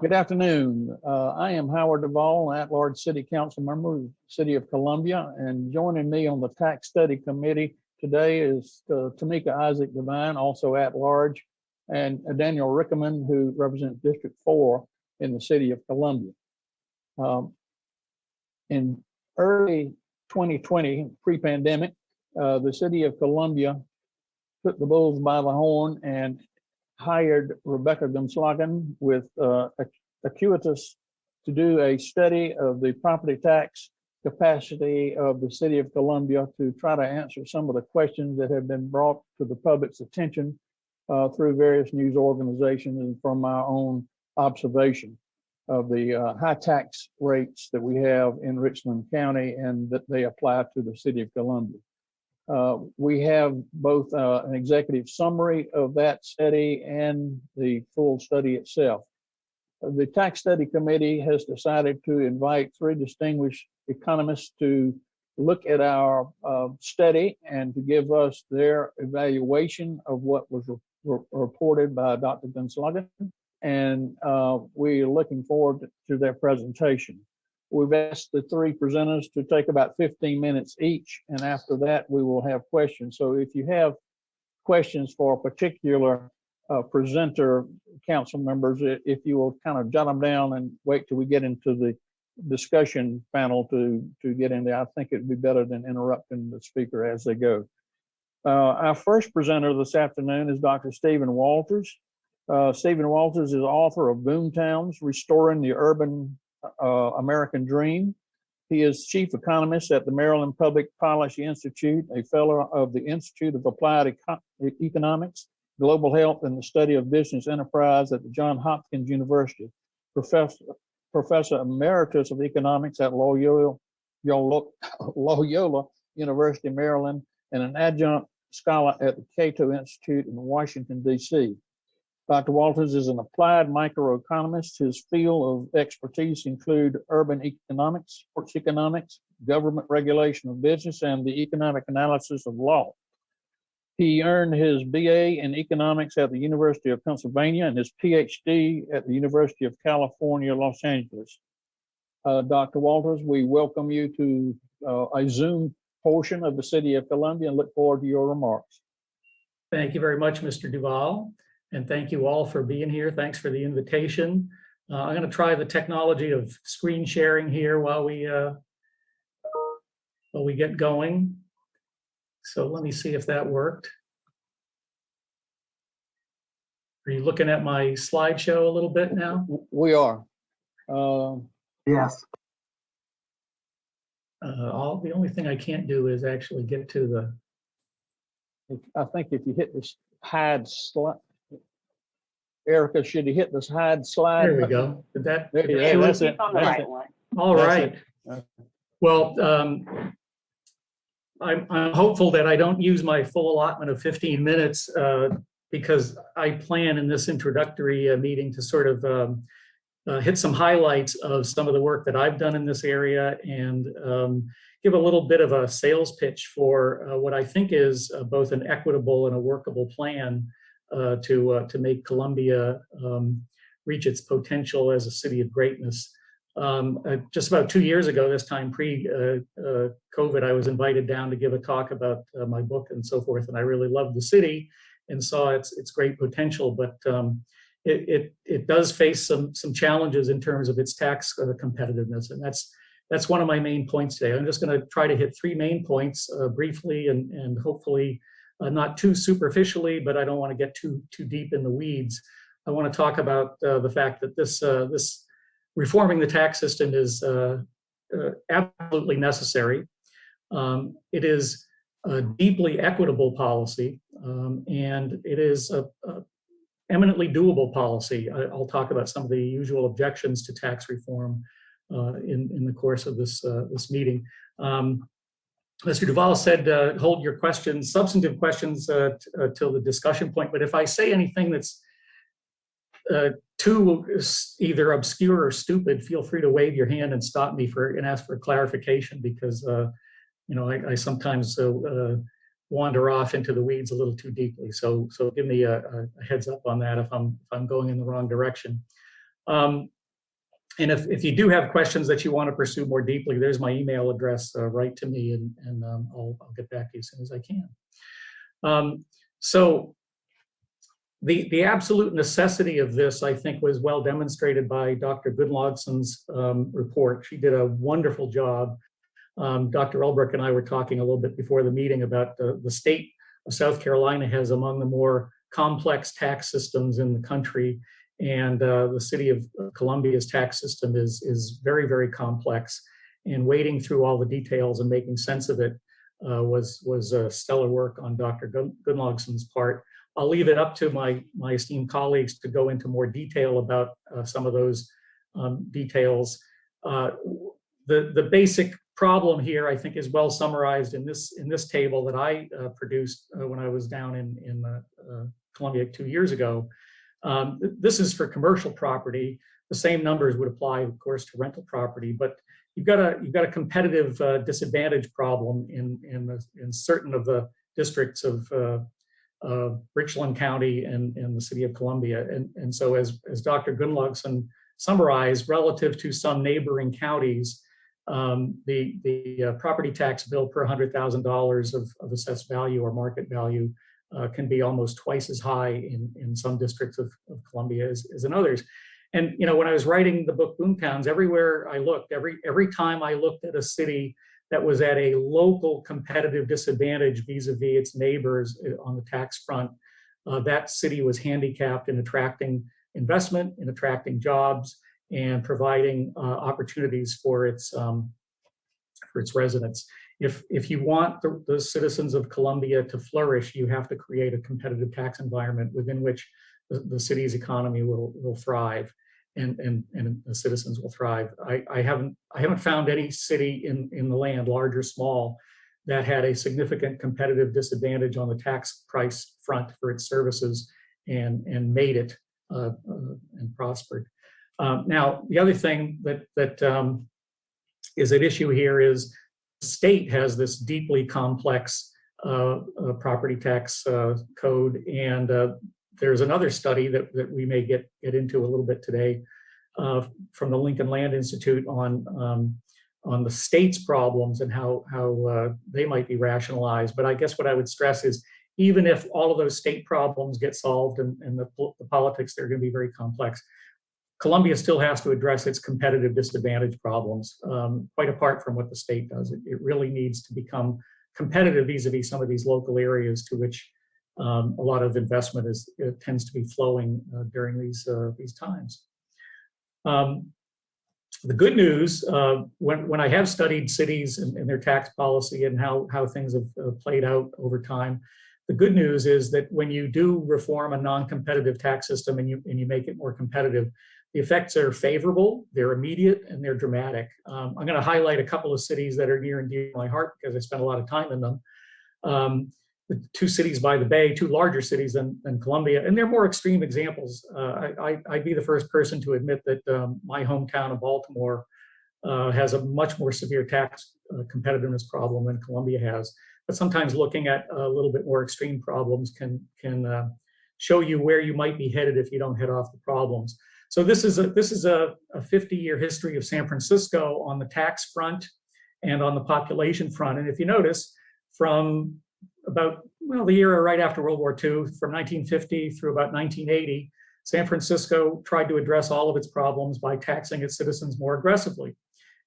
Good afternoon. I am Howard Duvall, at-large City Council member of the City of Columbia, and joining me on the Tax Study Committee today is Tamika Isaac Devine, also at-large, and Daniel Rickerman, who represents District 4 in the City of Columbia. In early 2020, pre-pandemic, the City of Columbia took the bulls by the horn and hired Rebecca Gunslagen with Acuitas to do a study of the property tax capacity of the City of Columbia to try to answer some of the questions that have been brought to the public's attention through various news organizations and from our own observation of the high tax rates that we have in Richland County and that they apply to the City of Columbia. We have both an executive summary of that study and the full study itself. The Tax Study Committee has decided to invite 3 distinguished economists to look at our study and to give us their evaluation of what was reported by Dr. Gunslagen, and we're looking forward to their presentation. We've asked the 3 presenters to take about 15 minutes each, and after that we will have questions. So if you have questions for a particular presenter, council members, if you will kind of jot them down and wait till we get into the discussion panel to get in there, I think it'd be better than interrupting the speaker as they go. Our first presenter this afternoon is Dr. Stephen Walters. Stephen Walters is author of Boomtowns, Restoring the Urban American Dream. He is chief economist at the Maryland Public Policy Institute, a fellow of the Institute of Applied Economics, Global Health, and the Study of Business Enterprise at the Johns Hopkins University, Professor Emeritus of Economics at Loyola University, Maryland, and an adjunct scholar at the Cato Institute in Washington, D.C. Dr. Walters is an applied microeconomist. His field of expertise include urban economics, sports economics, government regulation of business, and the economic analysis of law. He earned his BA in economics at the University of Pennsylvania and his PhD at the University of California, Los Angeles. Dr. Walters, we welcome you to a Zoom portion of the City of Columbia and look forward to your remarks. Thank you very much, Mr. Duvall, and thank you all for being here. Thanks for the invitation. I'm going to try the technology of screen sharing here while we get going. So let me see if that worked. Are you looking at my slideshow a little bit now? We are. Yes. The only thing I can't do is actually get to the. I think if you hit this hide slide, Erica, should you hit this hide slide? There we go. Did that? Yeah, that's it. On the right one. All right. Well, I'm hopeful that I don't use my full allotment of 15 minutes because I plan in this introductory meeting to sort of hit some highlights of some of the work that I've done in this area and give a little bit of a sales pitch for what I think is both an equitable and a workable plan to make Columbia reach its potential as a city of greatness. Just about 2 years ago, this time pre-COVID, I was invited down to give a talk about my book and so forth, and I really loved the city and saw its great potential, but it does face some challenges in terms of its tax competitiveness, and that's one of my main points today. I'm just going to try to hit 3 main points briefly and hopefully not too superficially, but I don't want to get too deep in the weeds. I want to talk about the fact that this reforming the tax system is absolutely necessary. It is a deeply equitable policy, and it is a eminently doable policy. I'll talk about some of the usual objections to tax reform in the course of this meeting. Mr. Duvall said, hold your questions, substantive questions till the discussion point, but if I say anything that's too either obscure or stupid, feel free to wave your hand and stop me and ask for clarification, because I sometimes wander off into the weeds a little too deeply. So give me a heads up on that if I'm going in the wrong direction. And if you do have questions that you want to pursue more deeply, there's my email address. Write to me, and I'll get back to you as soon as I can. So the absolute necessity of this, I think, was well demonstrated by Dr. Gunnlaugson's report. She did a wonderful job. Dr. Ulbrich and I were talking a little bit before the meeting about the state of South Carolina has among the more complex tax systems in the country. And the city of Columbia's tax system is very, very complex. And wading through all the details and making sense of it was stellar work on Dr. Gunnlaugson's part. I'll leave it up to my esteemed colleagues to go into more detail about some of those details. The basic problem here, I think, is well summarized in this table that I produced when I was down in Columbia 2 years ago. This is for commercial property. The same numbers would apply, of course, to rental property, but you've got a competitive disadvantage problem in certain of the districts of Richland County and the city of Columbia. And so as Dr. Gunnlaugson summarized, relative to some neighboring counties, the property tax bill per $100,000 of assessed value or market value can be almost twice as high in some districts of Columbia as in others. And when I was writing the book Boomtowns, everywhere I looked, every time I looked at a city that was at a local competitive disadvantage vis-a-vis its neighbors on the tax front, that city was handicapped in attracting investment, in attracting jobs, and providing opportunities for its residents. If you want the citizens of Columbia to flourish, you have to create a competitive tax environment within which the city's economy will thrive, and the citizens will thrive. I haven't found any city in the land, large or small, that had a significant competitive disadvantage on the tax price front for its services and made it and prospered. Now, the other thing that is at issue here is the state has this deeply complex property tax code, and there's another study that we may get into a little bit today from the Lincoln Land Institute on the state's problems and how they might be rationalized. But I guess what I would stress is, even if all of those state problems get solved and the politics, they're going to be very complex, Columbia still has to address its competitive disadvantage problems, quite apart from what the state does. It really needs to become competitive vis-a-vis some of these local areas to which a lot of investment tends to be flowing during these times. The good news, when I have studied cities and their tax policy and how things have played out over time, the good news is that when you do reform a non-competitive tax system and you make it more competitive, the effects are favorable, they're immediate, and they're dramatic. I'm going to highlight a couple of cities that are near and dear to my heart because I spent a lot of time in them. The two cities by the bay, two larger cities than Columbia, and they're more extreme examples. I'd be the first person to admit that my hometown of Baltimore has a much more severe tax competitiveness problem than Columbia has. But sometimes looking at a little bit more extreme problems can show you where you might be headed if you don't head off the problems. So this is a 50-year history of San Francisco on the tax front and on the population front. And if you notice, from about the era right after World War II, from 1950 through about 1980, San Francisco tried to address all of its problems by taxing its citizens more aggressively.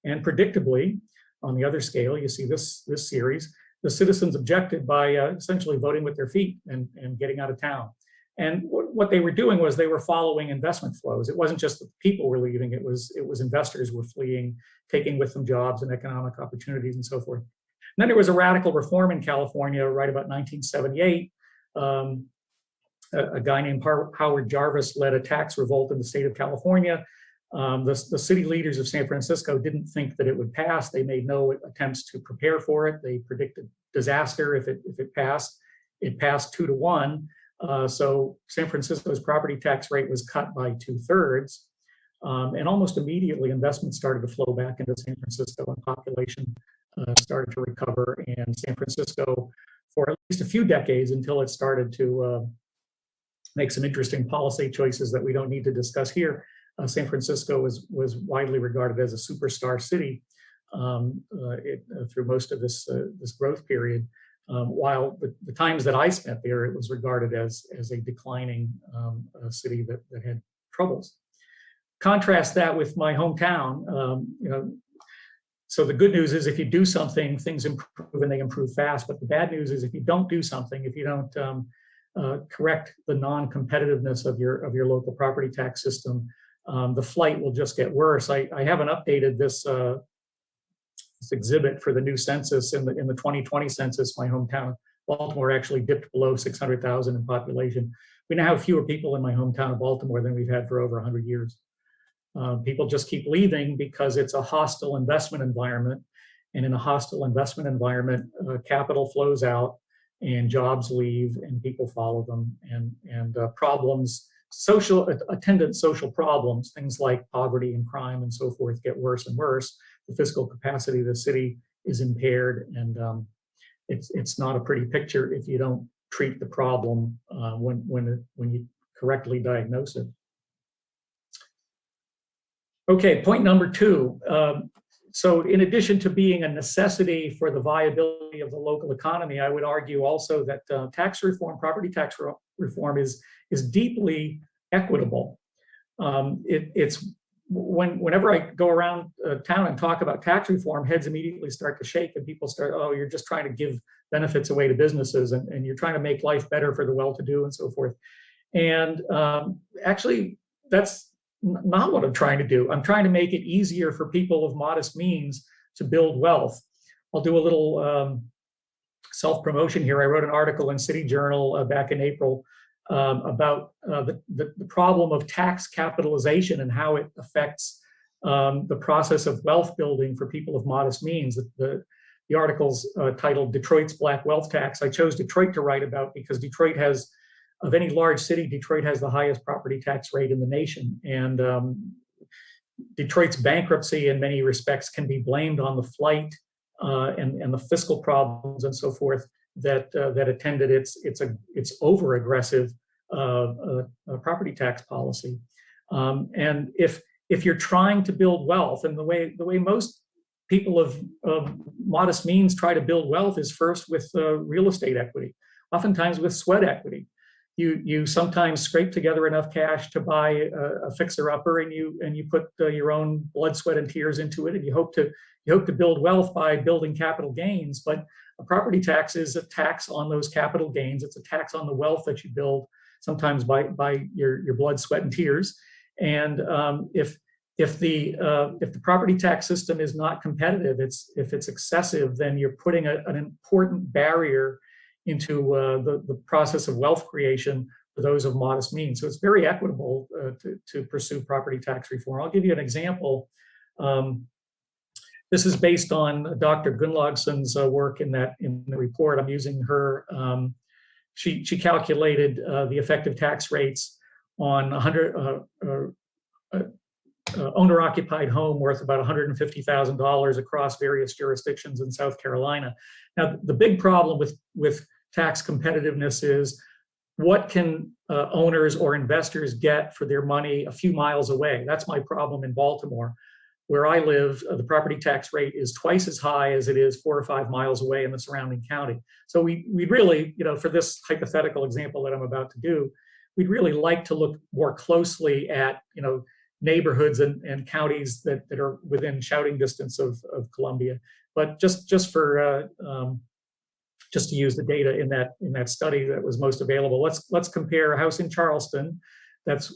And predictably, on the other scale, you see this series, the citizens objected by essentially voting with their feet and getting out of town. And what they were doing was they were following investment flows. It wasn't just that people were leaving, it was investors were fleeing, taking with them jobs and economic opportunities and so forth. And then there was a radical reform in California right about 1978. A guy named Howard Jarvis led a tax revolt in the state of California. The city leaders of San Francisco didn't think that it would pass. They made no attempts to prepare for it. They predicted disaster if it passed. It passed 2-1. So San Francisco's property tax rate was cut by 2/3. And almost immediately, investment started to flow back into San Francisco, and population started to recover. And San Francisco, for at least a few decades, until it started to make some interesting policy choices that we don't need to discuss here, San Francisco was widely regarded as a superstar city through most of this growth period. While the times that I spent there, it was regarded as a declining city that had troubles. Contrast that with my hometown. So the good news is if you do something, things improve and they improve fast. But the bad news is if you don't do something, if you don't correct the non-competitiveness of your local property tax system, the flight will just get worse. I haven't updated this exhibit for the new census. In the 2020 census, my hometown, Baltimore, actually dipped below 600,000 in population. We now have fewer people in my hometown of Baltimore than we've had for over 100 years. People just keep leaving because it's a hostile investment environment. And in a hostile investment environment, capital flows out and jobs leave and people follow them. And problems, attendant social problems, things like poverty and crime and so forth get worse and worse. The fiscal capacity of the city is impaired, and it's not a pretty picture if you don't treat the problem when you correctly diagnose it. Okay, point number 2. So in addition to being a necessity for the viability of the local economy, I would argue also that tax reform, property tax reform is deeply equitable. Whenever I go around town and talk about tax reform, heads immediately start to shake and people start, oh, you're just trying to give benefits away to businesses and you're trying to make life better for the well-to-do and so forth. And actually, that's not what I'm trying to do. I'm trying to make it easier for people of modest means to build wealth. I'll do a little self-promotion here. I wrote an article in City Journal back in April about the problem of tax capitalization and how it affects the process of wealth building for people of modest means. The article's titled Detroit's Black Wealth Tax. I chose Detroit to write about because Detroit has, of any large city, Detroit has the highest property tax rate in the nation. And Detroit's bankruptcy in many respects can be blamed on the flight and the fiscal problems and so forth that attended its over-aggressive property tax policy. And if you're trying to build wealth, and the way most people of modest means try to build wealth is first with real estate equity, oftentimes with sweat equity. You sometimes scrape together enough cash to buy a fixer-upper, and you put your own blood, sweat, and tears into it, and you hope to build wealth by building capital gains. But a property tax is a tax on those capital gains. It's a tax on the wealth that you build, sometimes by your blood, sweat, and tears. And if the property tax system is not competitive, if it's excessive, then you're putting an important barrier into the process of wealth creation for those of modest means. So it's very equitable to pursue property tax reform. I'll give you an example. This is based on Dr. Gunnlaugson's work in the report. I'm using her. She calculated the effective tax rates on owner-occupied home worth about $150,000 across various jurisdictions in South Carolina. Now, the big problem with tax competitiveness is what can owners or investors get for their money a few miles away? That's my problem in Baltimore. Where I live, the property tax rate is twice as high as it is 4 or 5 miles away in the surrounding county. So we really, for this hypothetical example that I'm about to do, we'd really like to look more closely at, neighborhoods and counties that are within shouting distance of Columbia. But just to use the data in that study that was most available, let's compare a house in Charleston that's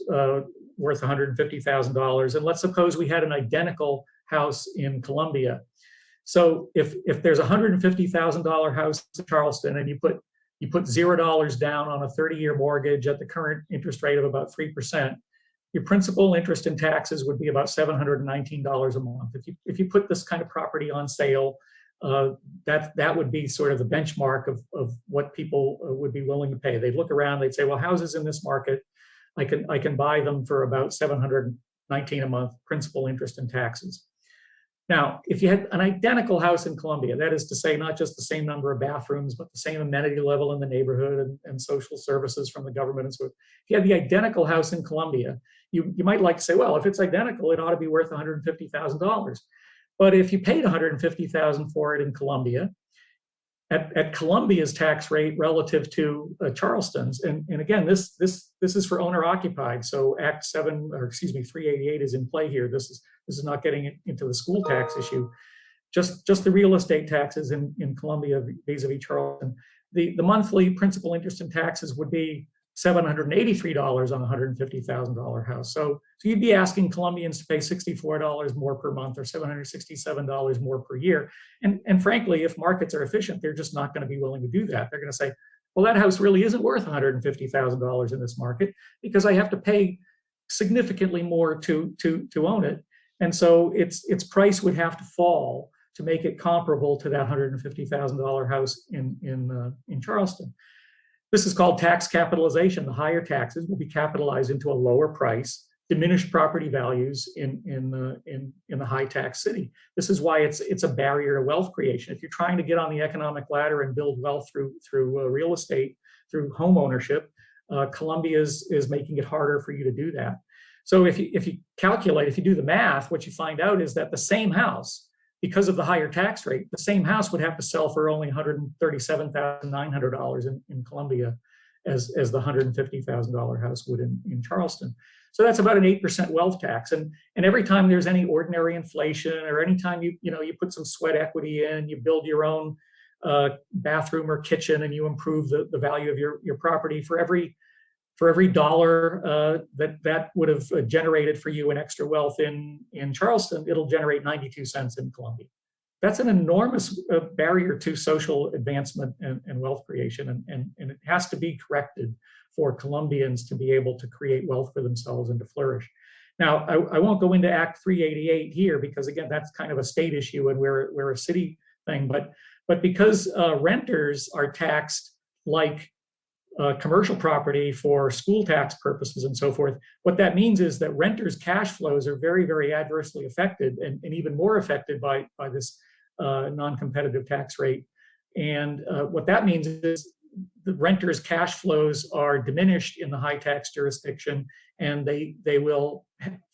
worth $150,000, and let's suppose we had an identical house in Columbia. So if there's a $150,000 house in Charleston and you put $0 down on a 30-year mortgage at the current interest rate of about 3%, your principal, interest, and taxes would be about $719 a month. If you put this kind of property on sale, that would be sort of the benchmark of what people would be willing to pay. They'd look around, they'd say, well, houses in this market, I can buy them for about $719 a month, principal, interest, and taxes. Now, if you had an identical house in Columbia, that is to say, not just the same number of bathrooms, but the same amenity level in the neighborhood and social services from the government and so forth. If you had the identical house in Columbia, you might like to say, well, if it's identical, it ought to be worth $150,000. But if you paid $150,000 for it in Columbia, at Columbia's tax rate relative to Charleston's, and again, this is for owner occupied. So Act 388 is in play here. This is not getting into the school tax issue. Just the real estate taxes in Columbia vis-a-vis Charleston. The monthly principal, interest, and taxes would be $783 on a $150,000 house. So you'd be asking Columbians to pay $64 more per month or $767 more per year. And frankly, if markets are efficient, they're just not going to be willing to do that. They're going to say, well, that house really isn't worth $150,000 in this market because I have to pay significantly more to own it. And so its price would have to fall to make it comparable to that $150,000 house in Charleston. This is called tax capitalization. The higher taxes will be capitalized into a lower price, diminished property values in the high tax city. This is why it's a barrier to wealth creation. If you're trying to get on the economic ladder and build wealth through real estate, through home ownership, Columbia is making it harder for you to do that. So if you calculate, if you do the math, what you find out is that the same house, because of the higher tax rate, the same house would have to sell for only $137,900 in Columbia as the $150,000 house would in Charleston. So that's about an 8% wealth tax. And every time there's any ordinary inflation, or anytime you put some sweat equity in, you build your own bathroom or kitchen and you improve the value of your property, for every dollar that would have generated for you an extra wealth in Charleston, it'll generate 92 cents in Columbia. That's an enormous barrier to social advancement and wealth creation, and it has to be corrected for Columbians to be able to create wealth for themselves and to flourish. Now, I won't go into Act 388 here because, again, that's kind of a state issue and we're a city thing, but because renters are taxed like commercial property for school tax purposes and so forth, what that means is that renters' cash flows are very, very adversely affected and even more affected by this non-competitive tax rate. And what that means is the renters' cash flows are diminished in the high tax jurisdiction, and they will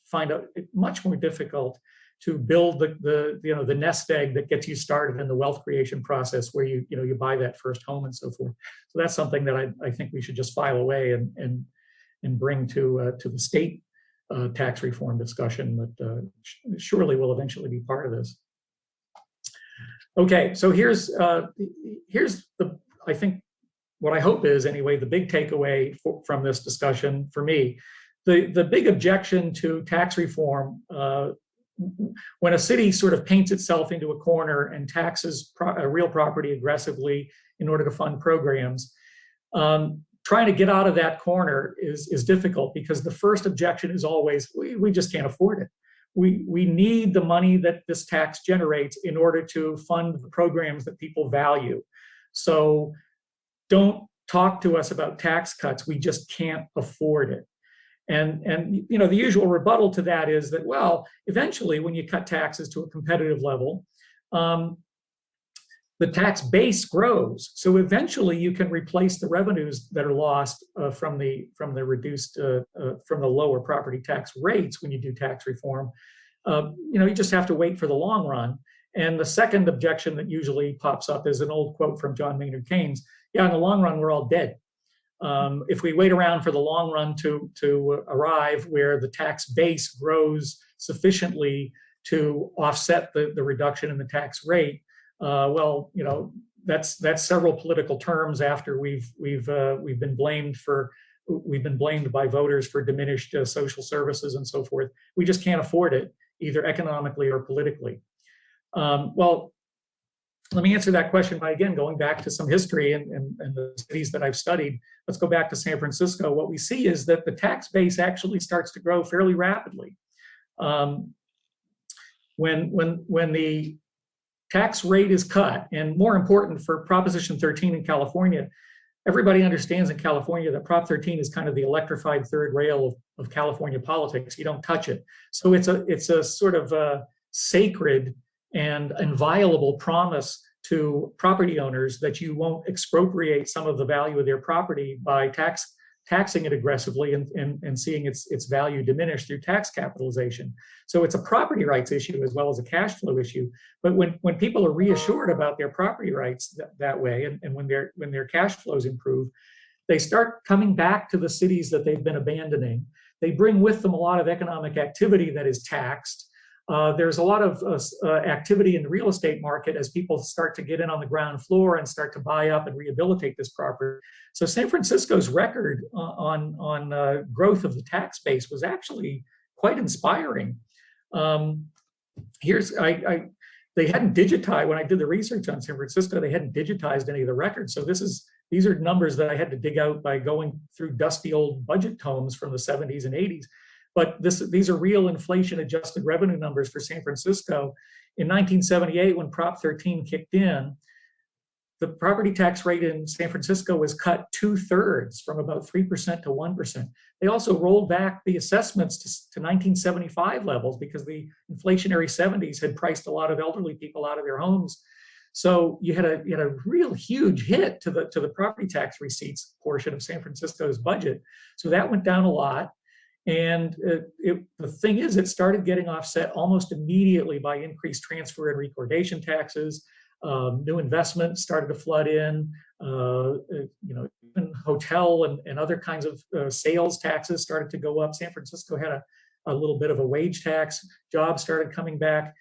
find it much more difficult to build the nest egg that gets you started in the wealth creation process, where you buy that first home and so forth. So that's something that I think we should just file away and bring to the state tax reform discussion that surely will eventually be part of this. Okay, so here's I think what I hope is, anyway, the big takeaway from this discussion for me. The big objection to tax reform, when a city sort of paints itself into a corner and taxes real property aggressively in order to fund programs, trying to get out of that corner is difficult, because the first objection is always, we just can't afford it. We need the money that this tax generates in order to fund the programs that people value. So don't talk to us about tax cuts. We just can't afford it. And the usual rebuttal to that is that, well, eventually when you cut taxes to a competitive level, the tax base grows. So eventually you can replace the revenues that are lost from the reduced from the lower property tax rates when you do tax reform. You just have to wait for the long run. And the second objection that usually pops up is an old quote from John Maynard Keynes: "Yeah, in the long run, we're all dead." If we wait around for the long run to arrive, where the tax base grows sufficiently to offset the reduction in the tax rate, well, that's several political terms after we've been blamed by voters for diminished social services and so forth. We just can't afford it, either economically or politically. Well, let me answer that question by, again, going back to some history and the cities that I've studied. Let's go back to San Francisco. What we see is that the tax base actually starts to grow fairly rapidly. When the tax rate is cut, and more important for Proposition 13 in California, everybody understands in California that Prop 13 is kind of the electrified third rail of California politics. You don't touch it. So it's a sort of a sacred and inviolable promise to property owners that you won't expropriate some of the value of their property by taxing it aggressively and seeing its value diminish through tax capitalization. So it's a property rights issue as well as a cash flow issue. But when people are reassured about their property rights that way, and when their cash flows improve, they start coming back to the cities that they've been abandoning. They bring with them a lot of economic activity that is taxed. There's a lot of activity in the real estate market as people start to get in on the ground floor and start to buy up and rehabilitate this property. So San Francisco's record on growth of the tax base was actually quite inspiring. They hadn't digitized, when I did the research on San Francisco, they hadn't digitized any of the records. So these are numbers that I had to dig out by going through dusty old budget tomes from the 70s and 80s. But these are real inflation-adjusted revenue numbers for San Francisco. In 1978, when Prop 13 kicked in, the property tax rate in San Francisco was cut 2/3, from about 3% to 1%. They also rolled back the assessments to 1975 levels because the inflationary 70s had priced a lot of elderly people out of their homes. So you had a real huge hit to the property tax receipts portion of San Francisco's budget. So that went down a lot. And the thing is, it started getting offset almost immediately by increased transfer and recordation taxes. New investment started to flood in. Even hotel and other kinds of sales taxes started to go up. San Francisco had a little bit of a wage tax. Jobs started coming back.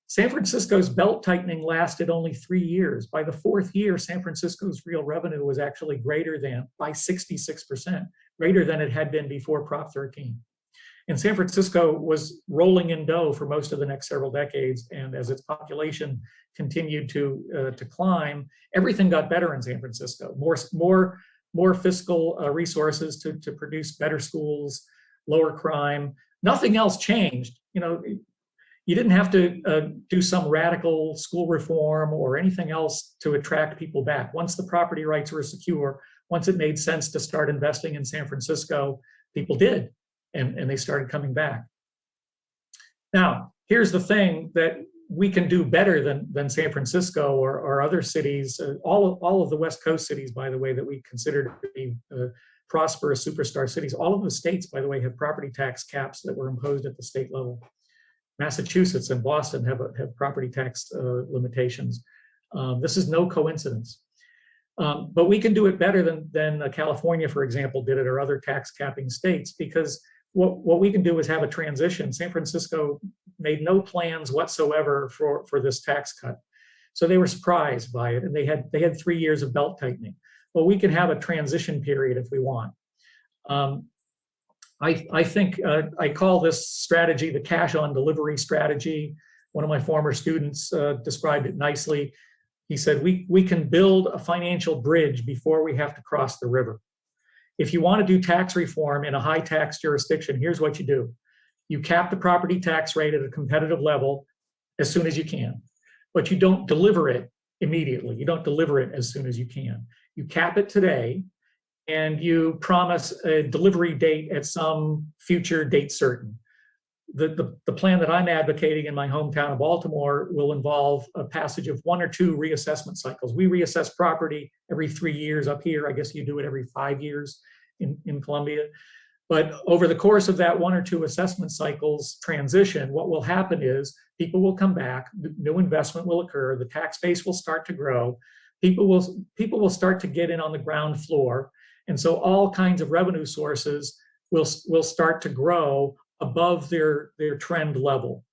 San Francisco's belt tightening lasted only 3 years. By the 4th year, San Francisco's real revenue was actually greater than, by 66%, greater than it had been before Prop 13. And San Francisco was rolling in dough for most of the next several decades. And as its population continued to climb, everything got better in San Francisco. More fiscal resources to produce better schools, lower crime. Nothing else changed. You didn't have to do some radical school reform or anything else to attract people back. Once the property rights were secure, once it made sense to start investing in San Francisco, people did, and they started coming back. Now, here's the thing that we can do better than San Francisco or other cities, all of the West Coast cities, by the way, that we consider to be prosperous superstar cities. All of the states, by the way, have property tax caps that were imposed at the state level. Massachusetts and Boston have property tax limitations. This is no coincidence. But we can do it better than California, for example, did it, or other tax capping states, because what we can do is have a transition. San Francisco made no plans whatsoever for this tax cut. So they were surprised by it, and they had 3 years of belt tightening. Well, we can have a transition period if we want. I think I call this strategy the cash on delivery strategy. One of my former students described it nicely. He said, we can build a financial bridge before we have to cross the river. If you want to do tax reform in a high tax jurisdiction, here's what you do. You cap the property tax rate at a competitive level as soon as you can, but you don't deliver it immediately. You don't deliver it as soon as you can. You cap it today, and you promise a delivery date at some future date certain. The plan that I'm advocating in my hometown of Baltimore will involve a passage of 1 or 2 reassessment cycles. We reassess property every 3 years up here. I guess you do it every 5 years in Columbia. But over the course of that 1 or 2 assessment cycles transition, what will happen is people will come back, new investment will occur, the tax base will start to grow, people will start to get in on the ground floor. And so all kinds of revenue sources will start to grow above their trend level.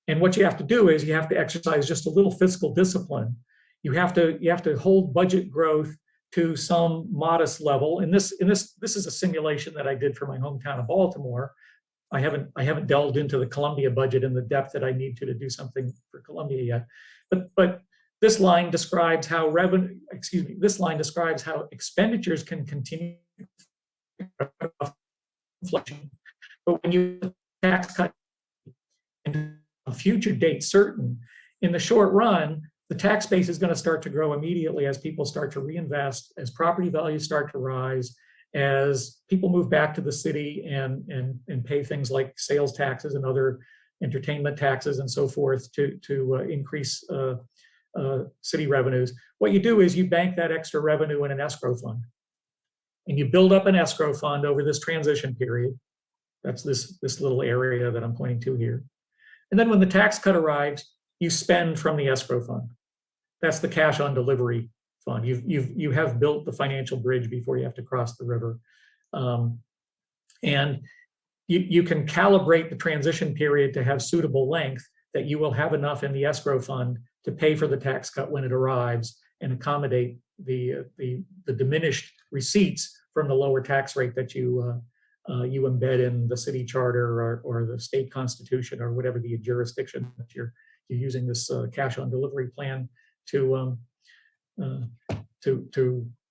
And what you have to do is you have to exercise just a little fiscal discipline. You have to hold budget growth to some modest level. And this is a simulation that I did for my hometown of Baltimore. I haven't delved into the Columbia budget in the depth that I need to do something for Columbia yet. But this line describes how expenditures can continue inflation. But when you tax cut into a future date certain, in the short run, the tax base is going to start to grow immediately as people start to reinvest, as property values start to rise, as people move back to the city and pay things like sales taxes and entertainment taxes and so forth to increase city revenues. What you do is you bank that extra revenue in an escrow fund. And you build up an escrow fund over this transition period. That's this little area that I'm pointing to here. And then when the tax cut arrives, you spend from the escrow fund. That's the cash on delivery fund. You have built the financial bridge before you have to cross the river. And you can calibrate the transition period to have suitable length that you will have enough in the escrow fund to pay for the tax cut when it arrives and accommodate the diminished receipts from the lower tax rate that you embed in the city charter or the state constitution or whatever the jurisdiction that you're using this cash on delivery plan to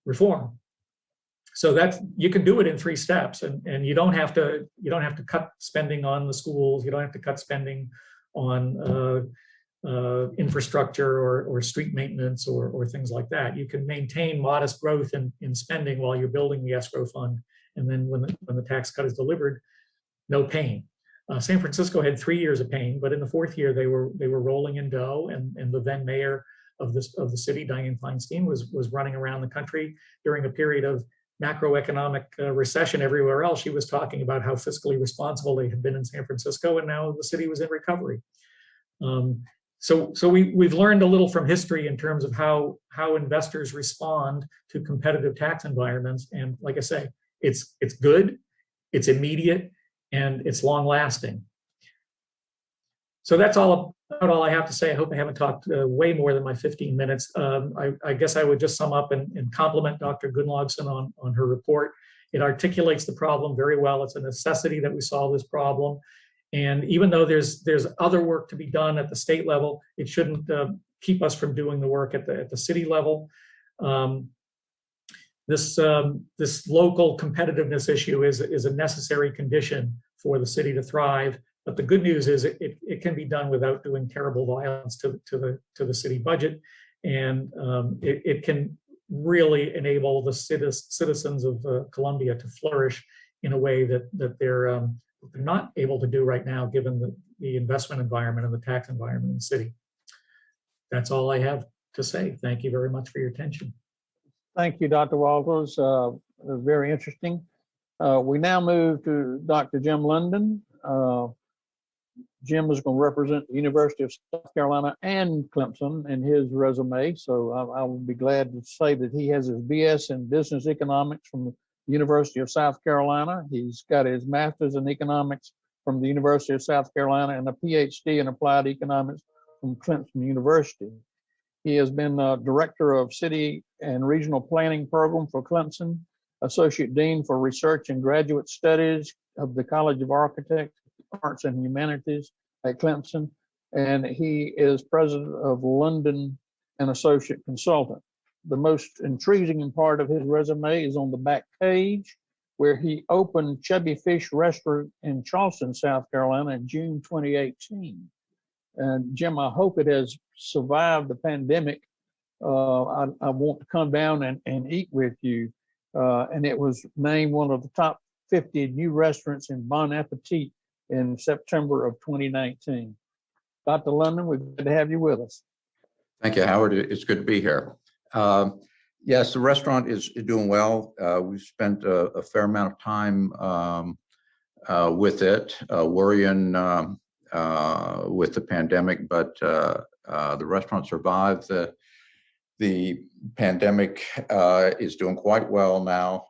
reform. So that's, you can do it in 3 steps, and you don't have to cut spending on the schools. You don't have to cut spending on infrastructure or street maintenance or things like that. You can maintain modest growth in spending while you're building the escrow fund, and then when the tax cut is delivered, no pain. San Francisco had 3 years of pain, but in the 4th year they were rolling in dough, and the then mayor of the city, Dianne Feinstein, was running around the country during a period of macroeconomic recession everywhere else. She was talking about how fiscally responsible they had been in San Francisco, and now the city was in recovery. So we've learned a little from history in terms of how investors respond to competitive tax environments. And like I say, it's good, it's immediate, and it's long lasting. So that's all I have to say. I hope I haven't talked way more than my 15 minutes. I guess I would just sum up and compliment Dr. Gunnlaugson on her report. It articulates the problem very well. It's a necessity that we solve this problem. And even though there's other work to be done at the state level, it shouldn't keep us from doing the work at the city level. This local competitiveness issue is a necessary condition for the city to thrive. But the good news is it can be done without doing terrible violence to the city budget, and it can really enable the citizens of Columbia to flourish in a way that they're not able to do right now, given the investment environment and the tax environment in the city. That's all I have to say. Thank you very much for your attention. Thank you, Dr. Walters. It was very interesting. We now move to Dr. Jim London. Jim is going to represent the University of South Carolina and Clemson in his resume. So I will be glad to say that he has his BS in business economics from the University of South Carolina. He's got his master's in economics from the University of South Carolina and a PhD in applied economics from Clemson University. He has been director of city and regional planning program for Clemson, associate dean for research and graduate studies of the College of Architects, Arts and Humanities at Clemson, and he is president of London and associate consultant. The most intriguing part of his resume is on the back page, where he opened Chubby Fish Restaurant in Charleston, South Carolina in June 2018. And Jim, I hope it has survived the pandemic. I want to come down and eat with you. And it was named one of the top 50 new restaurants in Bon Appetit in September of 2019. Dr. London, we're glad to have you with us. Thank you, Howard. It's good to be here. Yes, the restaurant is doing well. We've spent a fair amount of time with it, worrying with the pandemic, but the restaurant survived the pandemic. Is doing quite well now.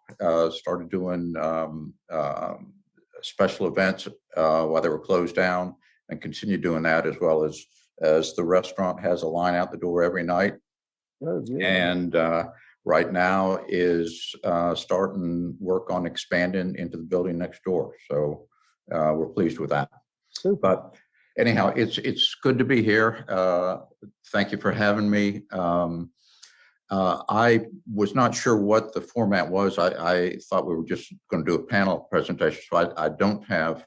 Started doing special events while they were closed down, and continue doing that, as well as the restaurant has a line out the door every night. Oh, yeah. And right now is starting work on expanding into the building next door. So we're pleased with that. Super. But anyhow, it's good to be here. Thank you for having me. I was not sure what the format was. I thought we were just going to do a panel presentation, so I don't have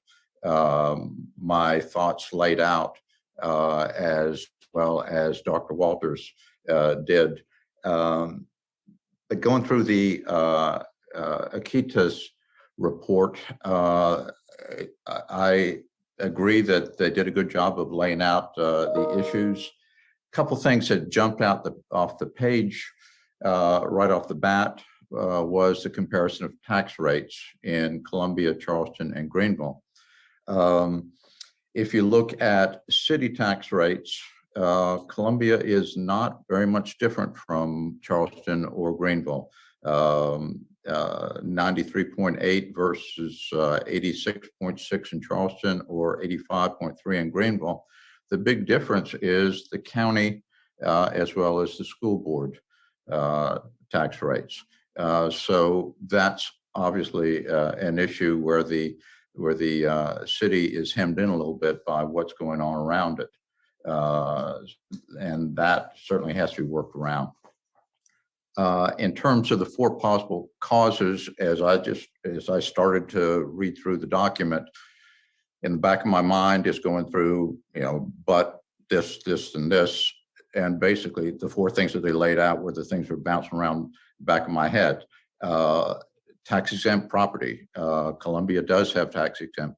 my thoughts laid out as well as Dr. Walters did. But going through the Akita's report, I agree that they did a good job of laying out the issues. A couple things that jumped out off the page right off the bat was the comparison of tax rates in Columbia, Charleston, and Greenville. If you look at city tax rates, Columbia is not very much different from Charleston or Greenville. 93.8 versus 86.6 in Charleston or 85.3 in Greenville. The big difference is the county as well as the school board tax rates. So that's obviously an issue where the city is hemmed in a little bit by what's going on around it. And that certainly has to be worked around. In terms of the 4 possible causes, as I started to read through the document, in the back of my mind is going through, but this, and this. And basically the 4 things that they laid out were the things that were bouncing around the back of my head. Tax exempt property. Columbia does have tax exempt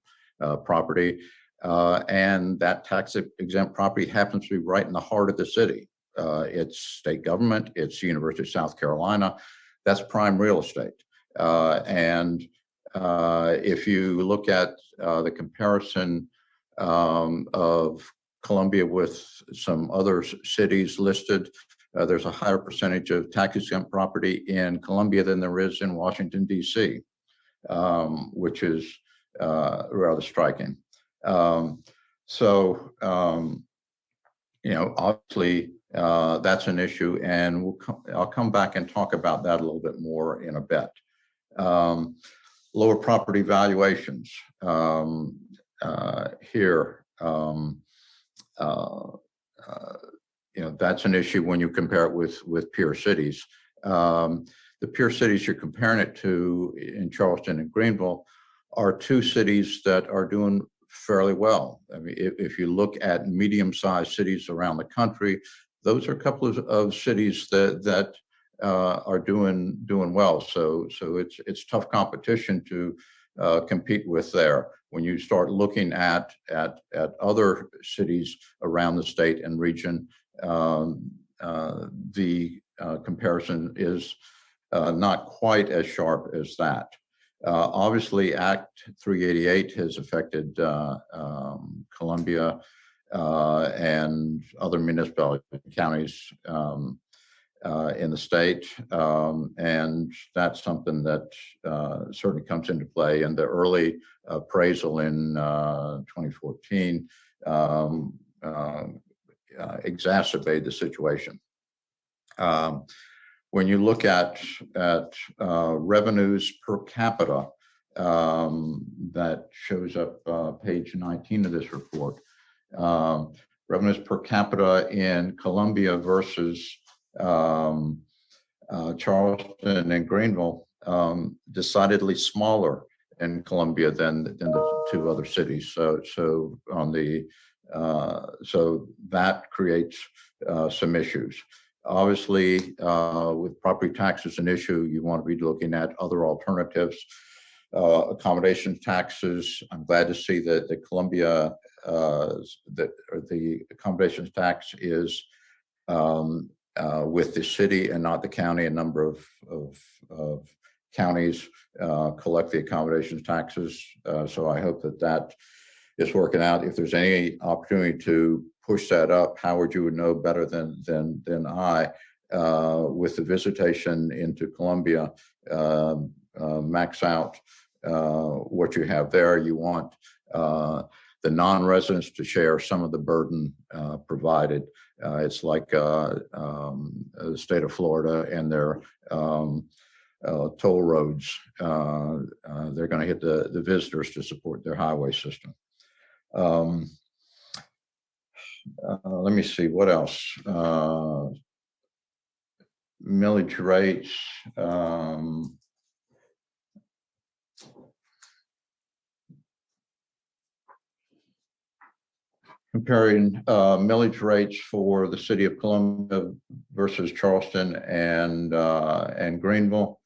property. And that tax exempt property happens to be right in the heart of the city. It's state government, it's University of South Carolina, that's prime real estate. And if you look at the comparison of Columbia with some other cities listed, there's a higher percentage of tax exempt property in Columbia than there is in Washington, D.C., which is rather striking. Obviously, that's an issue, and I'll come back and talk about that a little bit more in a bit. Lower property valuations here. That's an issue when you compare it with peer cities. The peer cities you're comparing it to in Charleston and Greenville are 2 cities that are doing fairly well. I mean, if you look at medium-sized cities around the country, those are a couple of cities that are doing well. So it's tough competition to compete with there. When you start looking at other cities around the state and region, the comparison is not quite as sharp as that. Obviously, Act 388 has affected Columbia and other municipalities, counties in the state, and that's something that certainly comes into play. And the early appraisal in 2014 exacerbated the situation. When you look at revenues per capita, that shows up page 19 of this report. Revenues per capita in Columbia versus Charleston and Greenville, decidedly smaller in Columbia than the 2 other cities. So that creates some issues. Obviously, with property taxes an issue, you want to be looking at other alternatives. Accommodation taxes, I'm glad to see that the Columbia, the accommodations tax is with the city and not the county. A number of counties collect the accommodations taxes. So I hope that is working out. If there's any opportunity to push that up, Howard, you would know better than I, with the visitation into Columbia, max out what you have there. You want the non-residents to share some of the burden provided. It's like the state of Florida and their toll roads. They're going to hit the visitors to support their highway system. Let me see what else. Millage rates. Comparing millage rates for the city of Columbia versus Charleston and Greenville.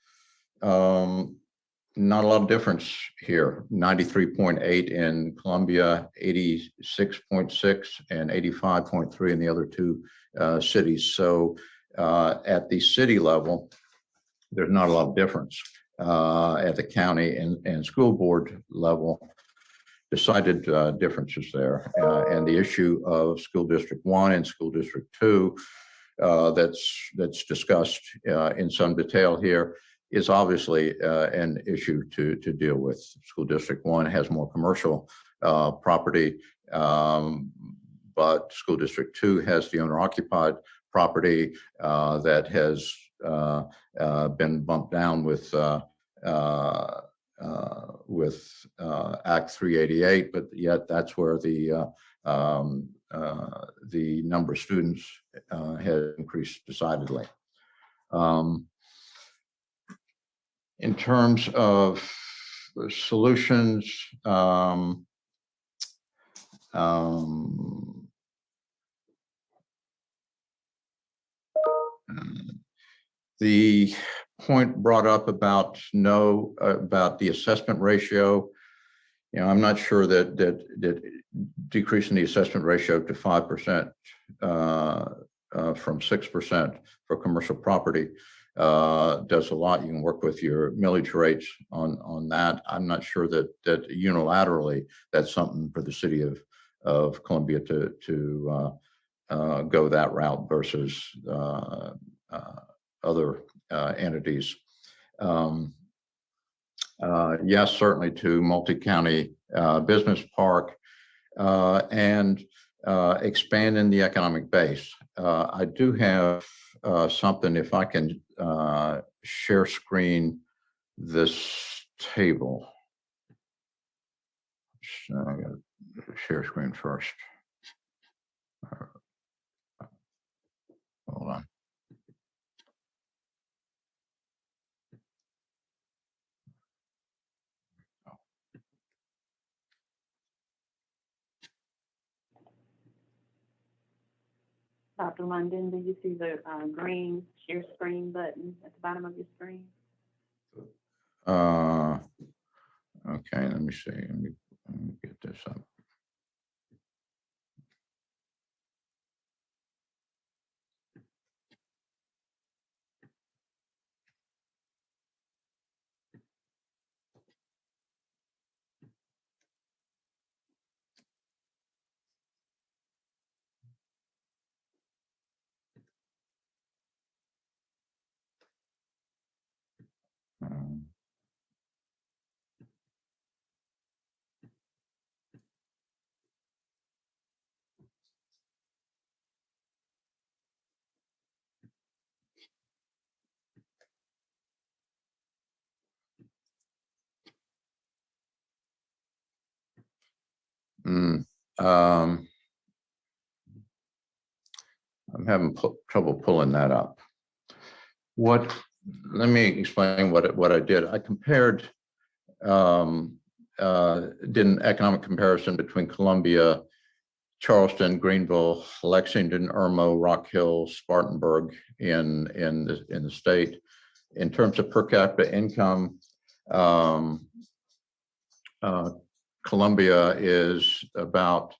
not a lot of difference here. 93.8 in Columbia, 86.6 and 85.3 in the other two cities. So at the city level, there's not a lot of difference. At the county and school board level, decided differences there. And the issue of School District 1 and School District 2 that's discussed in some detail here is obviously an issue to deal with. School District 1 has more commercial property, but School District 2 has the owner-occupied property that has been bumped down with Act 388, but yet that's where the number of students has increased decidedly. In terms of solutions, the point brought up about about the assessment ratio. You know, I'm not sure that decreasing the assessment ratio to 5% from 6% for commercial property does a lot. You can work with your millage rates on that. I'm not sure that unilaterally that's something for the city of Columbia to go that route versus other entities. Yes, certainly to multi-county business park and expanding the economic base. I do have something, if I can share screen this table. So I got to share screen first. Hold on. Dr. London, do you see the green share screen button at the bottom of your screen? Okay, let me see. Let me get this up. I'm having trouble pulling that up. Let me explain what I did. I compared, did an economic comparison between Columbia, Charleston, Greenville, Lexington, Irmo, Rock Hill, Spartanburg in the state. In terms of per capita income, Columbia is about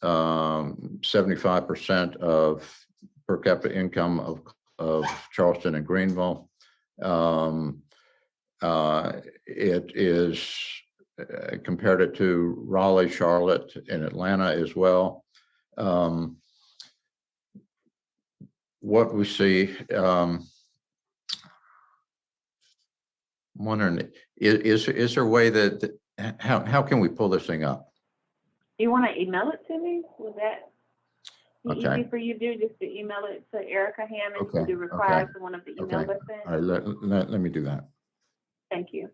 75% of per capita income of Charleston and Greenville. It is compared it to Raleigh, Charlotte, and Atlanta as well. What we see, I'm wondering, is there a way that how can we pull this thing up? You want to email it to me? Would that be Okay. easy for you to do? Just to email it to Erica Hammond Okay, to reply okay, to one of the okay. emails I sent? All right, let me do that. Thank you.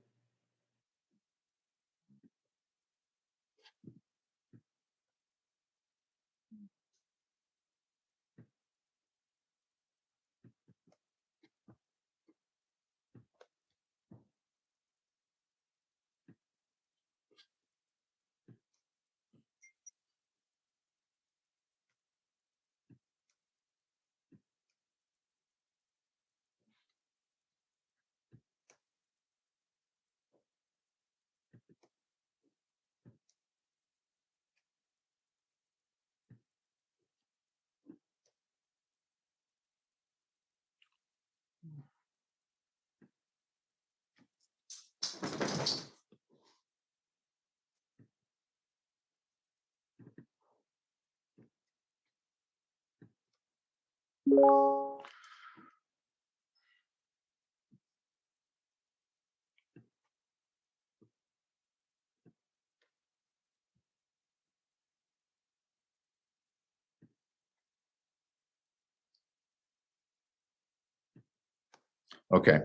Okay.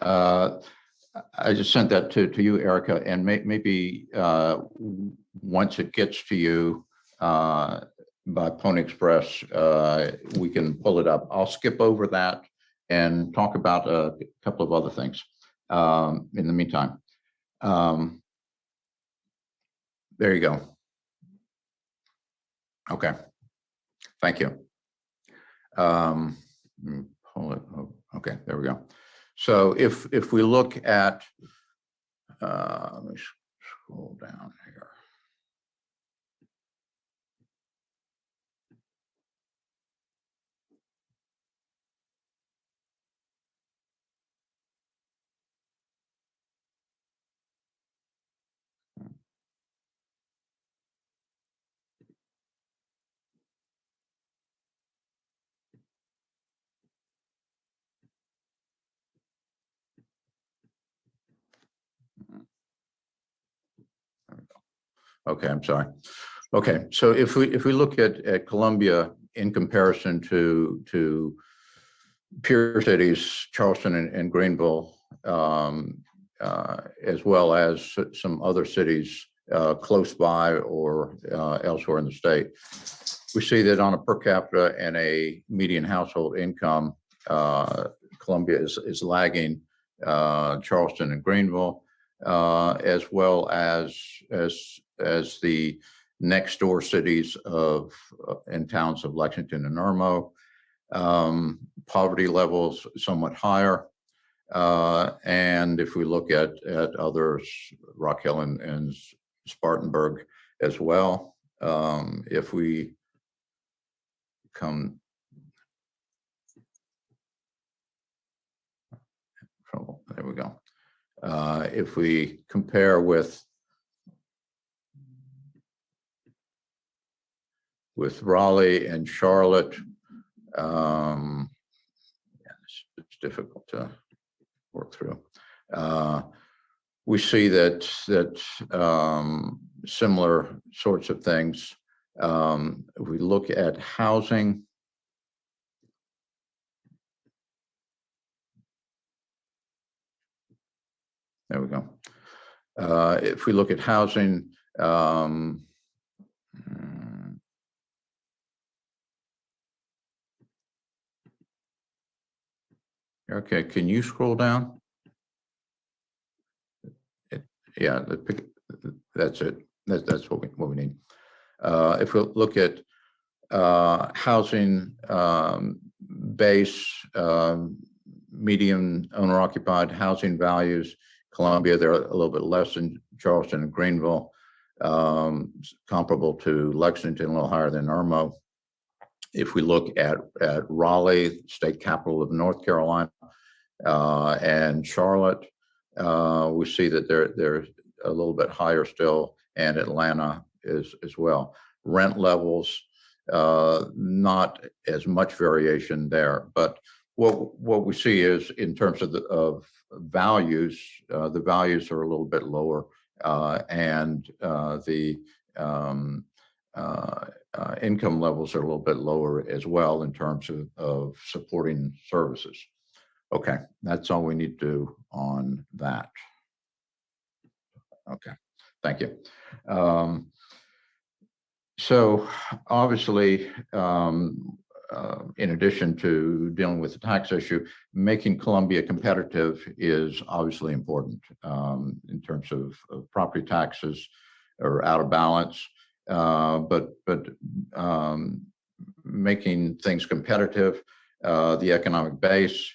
I just sent that to you, Erica, and maybe once it gets to you by Pony Express, we can pull it up. I'll skip over that and talk about a couple of other things in the meantime. There you go. Okay, thank you. Pull it. Okay, there we go. So if we look at, let me scroll down here. Okay, I'm sorry. Okay, so if we look at Columbia in comparison to peer cities, Charleston and Greenville, as well as some other cities close by or elsewhere in the state, we see that on a per capita and a median household income, Columbia is lagging Charleston and Greenville, as well as the next door cities of and towns of Lexington and Irmo. Poverty levels somewhat higher. And if we look at others, Rock Hill and Spartanburg as well, if we come, there we go. If we compare with Raleigh and Charlotte, yeah, it's difficult to work through. We see that similar sorts of things. If we look at housing, there we go. If we look at housing, okay, can you scroll down? Yeah, that's it. That's what we need. If we look at housing base, median owner-occupied housing values, Columbia, they're a little bit less than Charleston and Greenville, comparable to Lexington, a little higher than Irmo. If we look at Raleigh, state capital of North Carolina, and Charlotte, we see that they're a little bit higher still, and Atlanta is as well. Rent levels, not as much variation there, but what we see is in terms of values, the values are a little bit lower, and the income levels are a little bit lower as well in terms of supporting services. Okay, that's all we need to do on that. Okay, thank you. So obviously, in addition to dealing with the tax issue, making Columbia competitive is obviously important in terms of property taxes are out of balance, but making things competitive, the economic base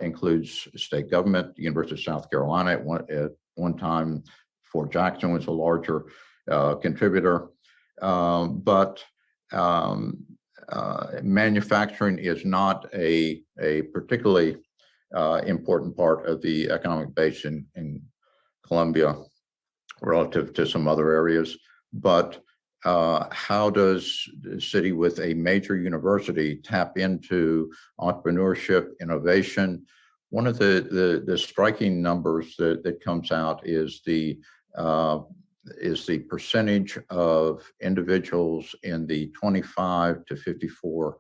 includes state government. The University of South Carolina at one time, Fort Jackson was a larger contributor, but manufacturing is not a particularly important part of the economic base in Columbia relative to some other areas, but how does the city with a major university tap into entrepreneurship innovation? One of the striking numbers that comes out is the percentage of individuals in the 25 to 54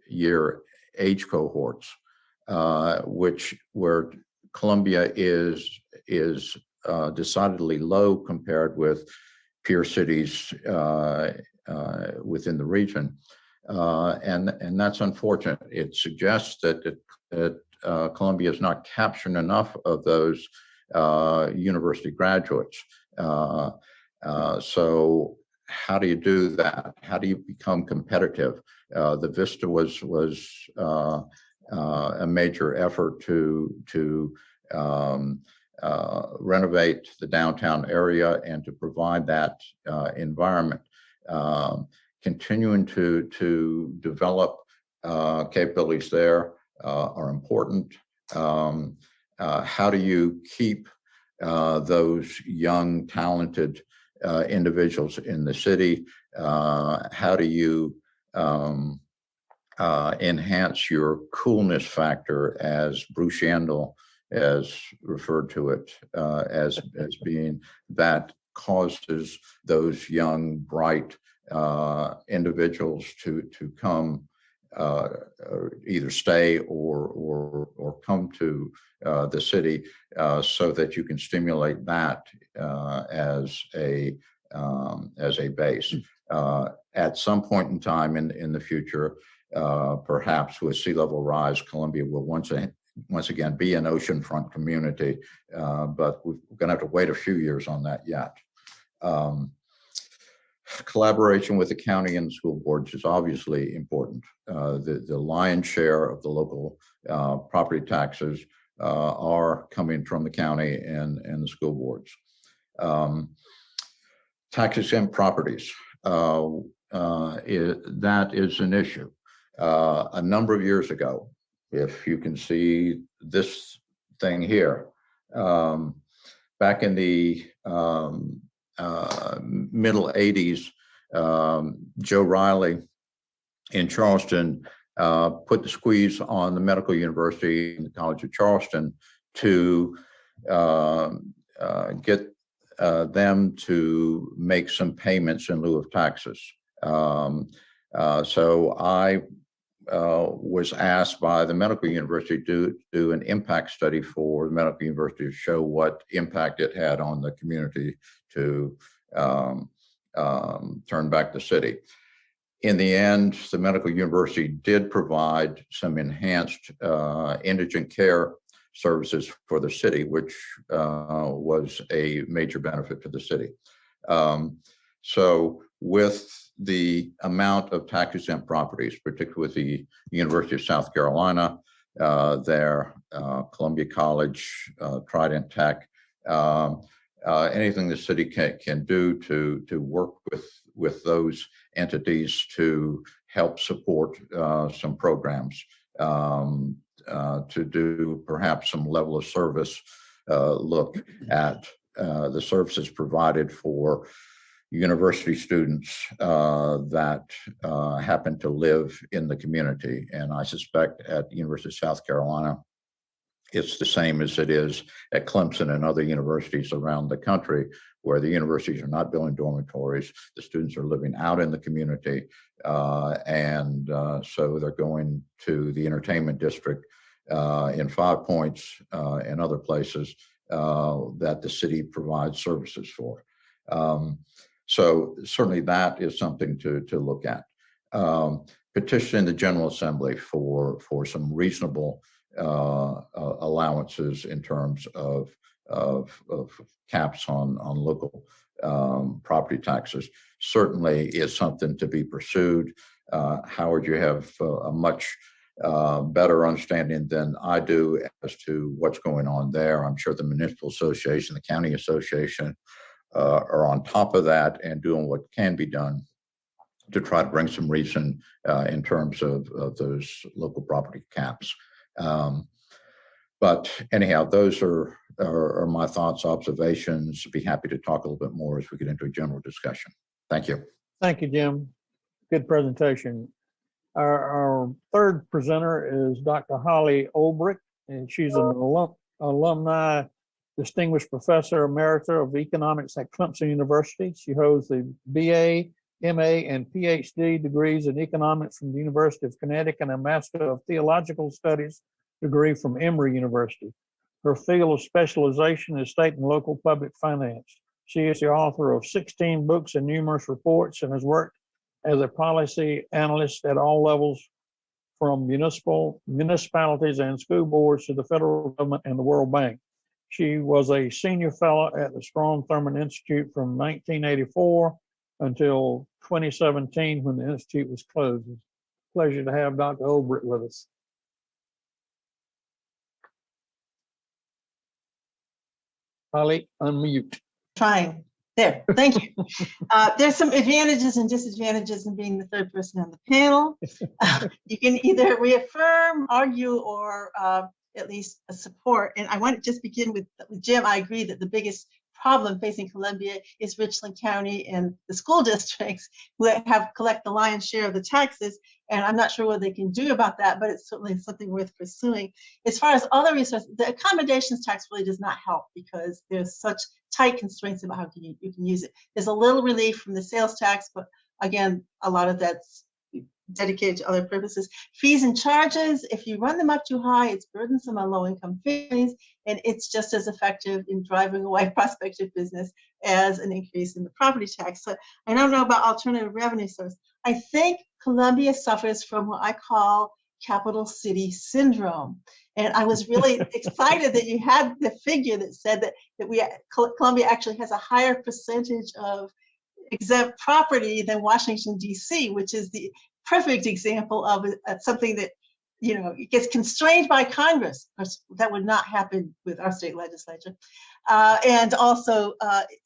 year age cohorts, where Columbia is decidedly low compared with peer cities within the region, and that's unfortunate. It suggests that Columbia is not capturing enough of those university graduates. So how do you do that? How do you become competitive? The Vista was a major effort to renovate the downtown area and to provide that environment. Continuing to develop capabilities there are important. How do you keep those young, talented individuals in the city? How do you enhance your coolness factor, as Bruce Yandel has referred to it, as being that causes those young, bright individuals to come either stay or come to the city, so that you can stimulate that as a base. At some point in time in the future, perhaps with sea level rise, Columbia will once again be an oceanfront community, but we're going to have to wait a few years on that yet. Collaboration with the county and school boards is obviously important. The lion's share of the local property taxes are coming from the county and the school boards. Tax exempt properties, that is an issue. A number of years ago, if you can see this thing here, back in the middle 80s, Joe Riley in Charleston put the squeeze on the medical university and the College of Charleston to get them to make some payments in lieu of taxes. So I was asked by the medical university to do an impact study for the medical university to show what impact it had on the community to turn back the city. In the end, the medical university did provide some enhanced indigent care services for the city, which was a major benefit to the city. So with the amount of tax exempt properties, particularly with the University of South Carolina, Columbia College, Trident Tech, anything the city can do to work with those entities to help support some programs, to do perhaps some level of service, look at the services provided for university students that happen to live in the community. And I suspect at the University of South Carolina, it's the same as it is at Clemson and other universities around the country, where the universities are not building dormitories. The students are living out in the community. So they're going to the entertainment district in 5 Points and other places that the city provides services for. So certainly that is something to look at. Petition the General Assembly for some reasonable allowances in terms of caps on local property taxes certainly is something to be pursued. Howard, you have a much better understanding than I do as to what's going on there. I'm sure the municipal association, the county association are on top of that and doing what can be done to try to bring some reason in terms of those local property caps. But anyhow, those are my thoughts, observations. Be happy to talk a little bit more as we get into a general discussion. Thank you. Thank you, Jim. Good presentation. Our third presenter is Dr. Holly Olbrich, and she's an alumni distinguished professor emerita of economics at Clemson University. She holds the BA, MA, and PhD degrees in economics from the University of Connecticut and a Master of Theological Studies degree from Emory University. Her field of specialization is state and local public finance. She is the author of 16 books and numerous reports and has worked as a policy analyst at all levels from municipalities and school boards to the federal government and the World Bank. She was a senior fellow at the Strom Thurmond Institute from 1984 until 2017 when the institute was closed. It's a pleasure to have Dr. Olbrich with us. Holly, unmute. Trying. There, thank you. There's some advantages and disadvantages in being the third person on the panel. You can either reaffirm, argue, or at least support. And I want to just begin with Jim. I agree that the biggest problem facing Columbia is Richland County and the school districts who collect the lion's share of the taxes. And I'm not sure what they can do about that, but it's certainly something worth pursuing. As far as other resources, the accommodations tax really does not help because there's such tight constraints about how you can use it. There's a little relief from the sales tax, but again, a lot of that's dedicated to other purposes. Fees and charges, if you run them up too high, it's burdensome on low-income families, and it's just as effective in driving away prospective business as an increase in the property tax. So I don't know about alternative revenue source. I think Columbia suffers from what I call capital city syndrome. And I was really excited that you had the figure that said that Columbia actually has a higher percentage of exempt property than Washington, D.C., which is the perfect example of something that, it gets constrained by Congress. That would not happen with our state legislature. And also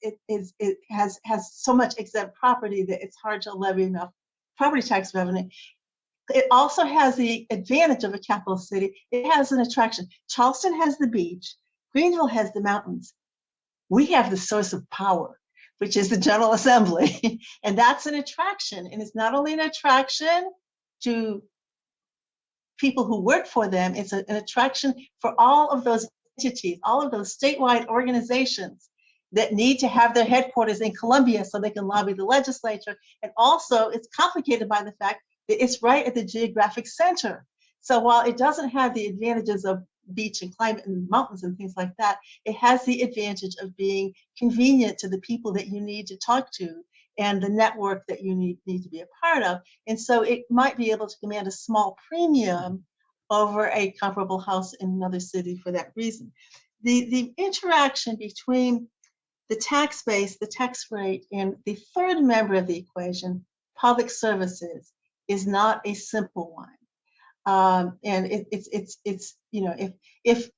it has so much exempt property that it's hard to levy enough property tax revenue. It also has the advantage of a capital city. It has an attraction. Charleston has the beach. Greenville has the mountains. We have the source of power, which is the General Assembly. And that's an attraction. And it's not only an attraction to people who work for them, it's an attraction for all of those entities, all of those statewide organizations that need to have their headquarters in Columbia so they can lobby the legislature. And also it's complicated by the fact that it's right at the geographic center. So while it doesn't have the advantages of beach and climate and mountains and things like that, it has the advantage of being convenient to the people that you need to talk to and the network that you need to be a part of. And so it might be able to command a small premium over a comparable house in another city for that reason. The interaction between the tax base, the tax rate, and the third member of the equation, public services, is not a simple one. And it's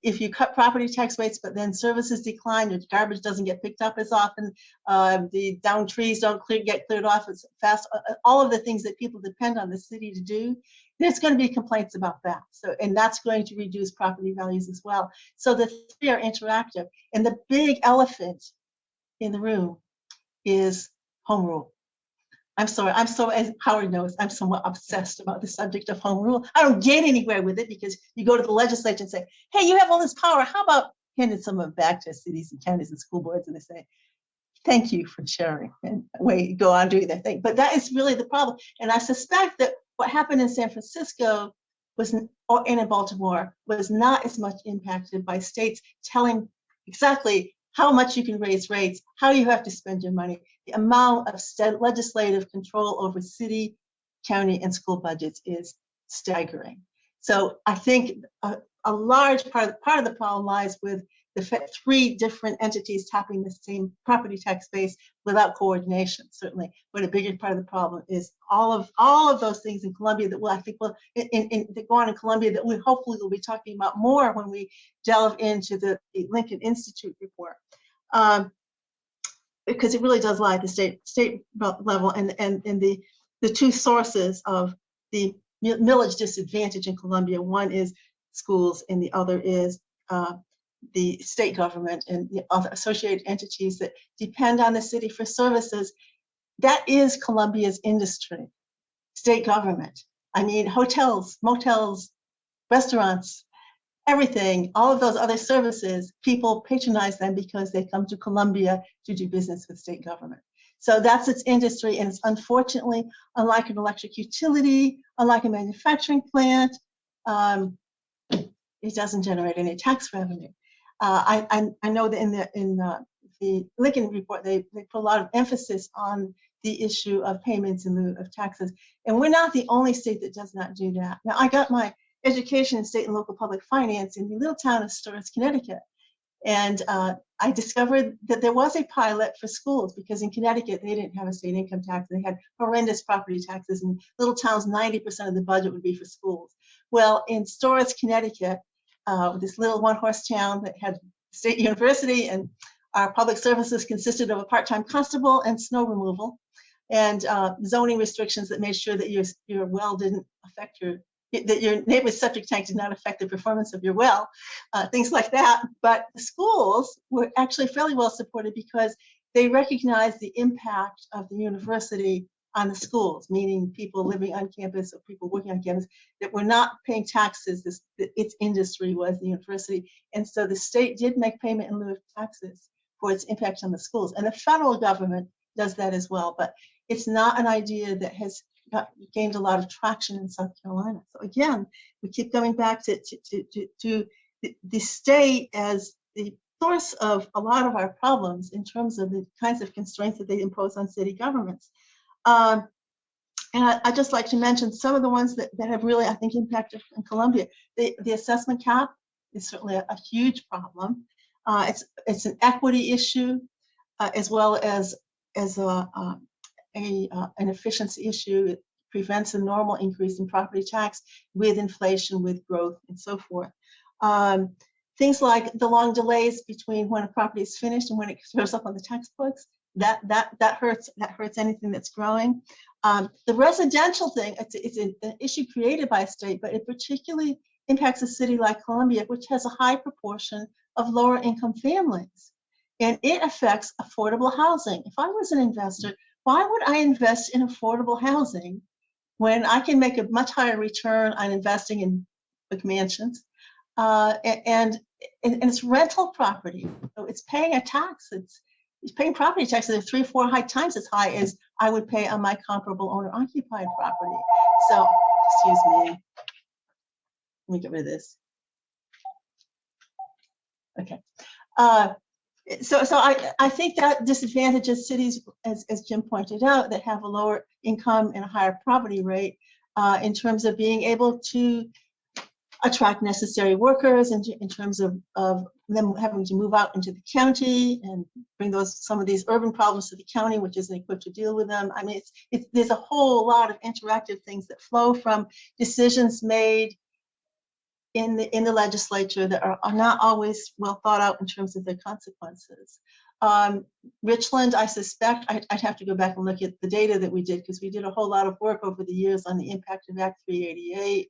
if you cut property tax rates, but then services decline, your garbage doesn't get picked up as often, the downed trees don't get cleared off as fast, all of the things that people depend on the city to do, there's going to be complaints about that. So, and that's going to reduce property values as well. So the three are interactive. And the big elephant in the room is home rule. I'm sorry, as Howard knows, I'm somewhat obsessed about the subject of home rule. I don't get anywhere with it because you go to the legislature and say, hey, you have all this power. How about handing some of it back to cities and counties and school boards? And they say, thank you for sharing, and away go on doing their thing. But that is really the problem. And I suspect that what happened in San Francisco and in Baltimore was not as much impacted by states telling exactly how much you can raise rates, how you have to spend your money. The amount of legislative control over city, county, and school budgets is staggering. So I think a large part of the problem lies with the three different entities tapping the same property tax base without coordination, certainly. But a bigger part of the problem is all of those things in Columbia that that go on in Columbia that we hopefully will be talking about more when we delve into the Lincoln Institute report. Because it really does lie at the state level, and the two sources of the millage disadvantage in Columbia, one is schools and the other is the state government and the other associated entities that depend on the city for services. That is Columbia's industry, state government. I mean, hotels, motels, restaurants, everything, all of those other services, people patronize them because they come to Columbia to do business with state government. So that's its industry, and it's unfortunately, unlike an electric utility, unlike a manufacturing plant, it doesn't generate any tax revenue. I know that in the Lincoln report, they put a lot of emphasis on the issue of payments in lieu of taxes, and we're not the only state that does not do that. Now, I got my education in state and local public finance in the little town of Storrs, Connecticut. And I discovered that there was a pilot for schools because in Connecticut, they didn't have a state income tax. They had horrendous property taxes. In little towns, 90% of the budget would be for schools. Well, in Storrs, Connecticut, this little one-horse town that had state university, and our public services consisted of a part-time constable and snow removal, and zoning restrictions that made sure that your well didn't affect that your neighbor's septic tank did not affect the performance of your well, things like that. But the schools were actually fairly well supported because they recognized the impact of the university on the schools, meaning people living on campus or people working on campus that were not paying taxes. Its industry was the university. And so the state did make payment in lieu of taxes for its impact on the schools. And the federal government does that as well. But it's not an idea that has gained a lot of traction in South Carolina. So again, we keep coming back to the state as the source of a lot of our problems in terms of the kinds of constraints that they impose on city governments. And I'd just like to mention some of the ones that have really, I think, impacted in Columbia. The assessment cap is certainly a huge problem. It's an equity issue as well as an efficiency issue. It prevents a normal increase in property tax with inflation, with growth, and so forth. Things like the long delays between when a property is finished and when it shows up on the tax books, that hurts. That hurts anything that's growing. The residential thing, it's an issue created by a state, but it particularly impacts a city like Columbia, which has a high proportion of lower income families, and it affects affordable housing. If I was an investor, why would I invest in affordable housing when I can make a much higher return on investing in mansions? And it's rental property, so it's paying a tax. It's paying property taxes at 3 or 4 times as high as I would pay on my comparable owner-occupied property. So, excuse me. Let me get rid of this. Okay. So I think that disadvantages cities, as Jim pointed out, that have a lower income and a higher property rate in terms of being able to attract necessary workers, and in terms of them having to move out into the county and bring some of these urban problems to the county, which isn't equipped to deal with them. I mean, there's a whole lot of interactive things that flow from decisions made in the legislature that are not always well thought out in terms of their consequences. Richland, I suspect, I'd have to go back and look at the data that we did, because we did a whole lot of work over the years on the impact of Act 388.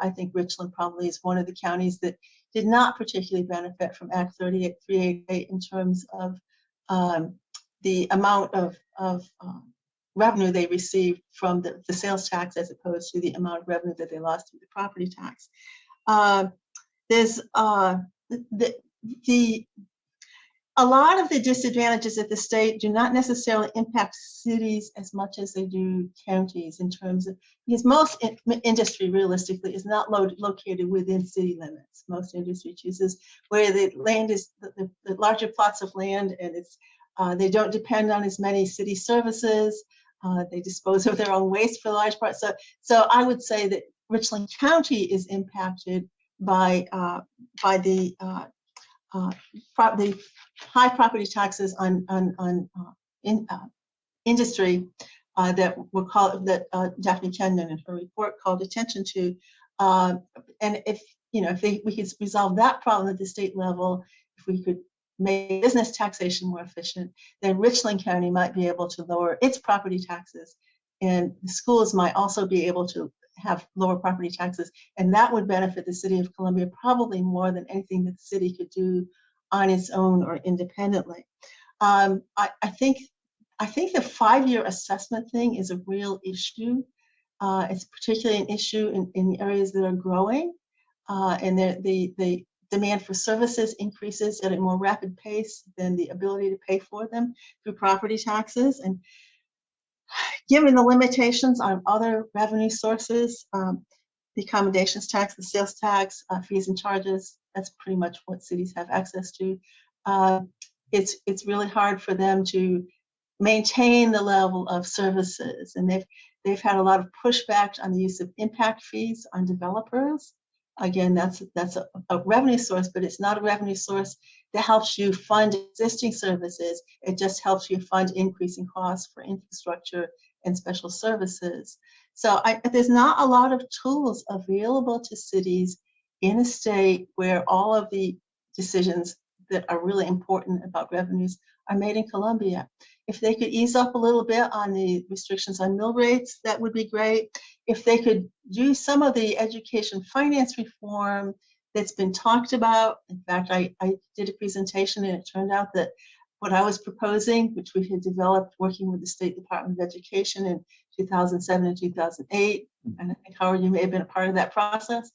I think Richland probably is one of the counties that did not particularly benefit from Act 388 in terms of the amount of revenue they received from the sales tax as opposed to the amount of revenue that they lost through the property tax. There's a lot of the disadvantages of the state do not necessarily impact cities as much as they do counties, in terms of, because most industry realistically is not located within city limits. Most industry chooses where the land is, the larger plots of land, and they don't depend on as many city services. They dispose of their own waste for the large part. So I would say that Richland County is impacted by the high property taxes on industry that Daphne Kenyon in her report called attention to. And if we could resolve that problem at the state level, if we could make business taxation more efficient, then Richland County might be able to lower its property taxes, and the schools might also be able to have lower property taxes, and that would benefit the city of Columbia probably more than anything that the city could do on its own or independently. I think the 5-year assessment thing is a real issue. It's particularly an issue in areas that are growing, and the demand for services increases at a more rapid pace than the ability to pay for them through property taxes. And given the limitations on other revenue sources, the accommodations tax, the sales tax, fees and charges, that's pretty much what cities have access to. It's really hard for them to maintain the level of services, and they've had a lot of pushback on the use of impact fees on developers. Again, that's a revenue source, but it's not a revenue source that helps you fund existing services. It just helps you fund increasing costs for infrastructure and special services. So there's not a lot of tools available to cities in a state where all of the decisions that are really important about revenues are made in Columbia. If they could ease up a little bit on the restrictions on mill rates, that would be great. If they could do some of the education finance reform that's been talked about. In fact, I did a presentation and it turned out that what I was proposing, which we had developed working with the State Department of Education in 2007 and 2008, and I think, Howard, you may have been a part of that process.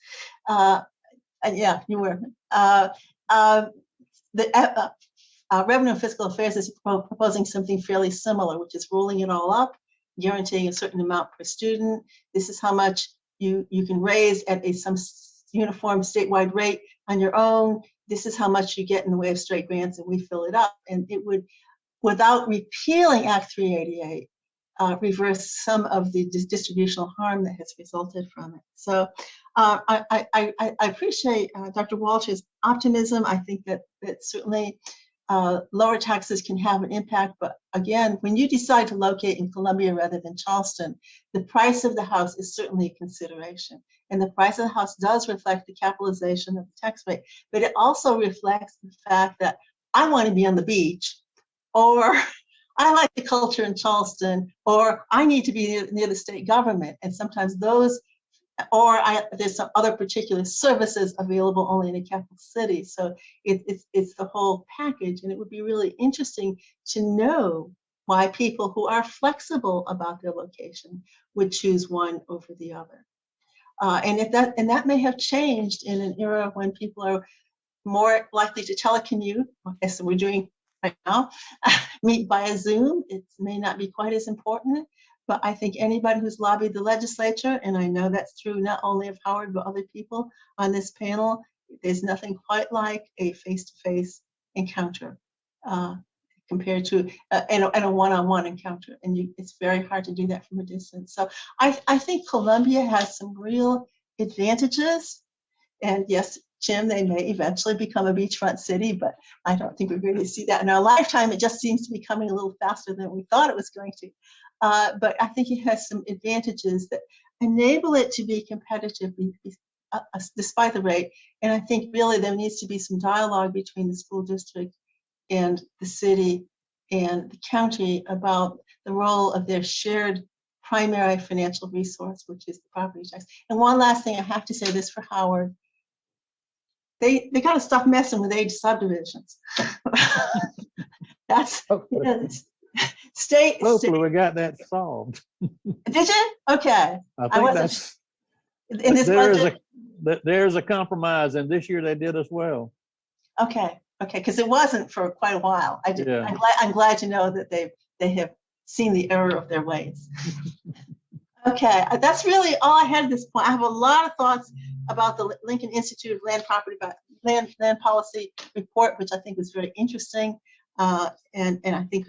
Yeah, you were. The Revenue and Fiscal Affairs is proposing something fairly similar, which is rolling it all up, guaranteeing a certain amount per student. This is how much you can raise at some uniform statewide rate on your own. This is how much you get in the way of straight grants, and we fill it up. And it would, without repealing Act 388, reverse some of the distributional harm that has resulted from it. So I appreciate Dr. Walter's optimism. I think that certainly lower taxes can have an impact, but again, when you decide to locate in Columbia rather than Charleston, the price of the house is certainly a consideration. And the price of the house does reflect the capitalization of the tax rate, but it also reflects the fact that I want to be on the beach, or I like the culture in Charleston, or I need to be near the state government. And sometimes those, or there's some other particular services available only in a capital city. So it's the whole package. And it would be really interesting to know why people who are flexible about their location would choose one over the other. And that may have changed in an era when people are more likely to telecommute, as we're doing right now, meet via Zoom. It may not be quite as important, but I think anybody who's lobbied the legislature, and I know that's true not only of Howard, but other people on this panel, there's nothing quite like a face-to-face encounter compared to and a one-on-one encounter. And it's very hard to do that from a distance. So I think Columbia has some real advantages. And yes, Jim, they may eventually become a beachfront city, but I don't think we're going to see that in our lifetime. It just seems to be coming a little faster than we thought it was going to. But I think it has some advantages that enable it to be competitive despite the rate. And I think really there needs to be some dialogue between the school district and the city and the county about the role of their shared primary financial resource, which is the property tax. And one last thing, I have to say this for Howard. They got to stop messing with age subdivisions. That's state. Hopefully we got that solved. Did you? Okay. I think that's in this budget. There's a compromise, and this year they did as well. Okay, because it wasn't for quite a while. Yeah. I'm glad to know that they have seen the error of their ways. Okay, that's really all I had at this point. I have a lot of thoughts about the Lincoln Institute of Land Policy report, which I think was very interesting, and I think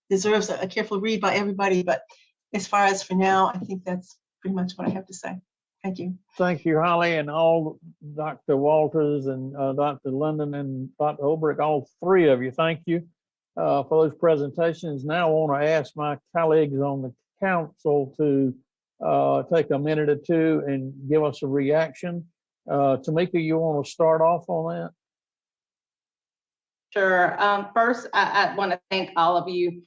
deserves a careful read by everybody. But as far as for now, I think that's pretty much what I have to say. Thank you. Thank you, Holly, and all Dr. Walters and Dr. London and Dr. Holbrook, all three of you. Thank you for those presentations. Now I want to ask my colleagues on the council to take a minute or two and give us a reaction. Tamika, you want to start off on that? Sure. First, I want to thank all of you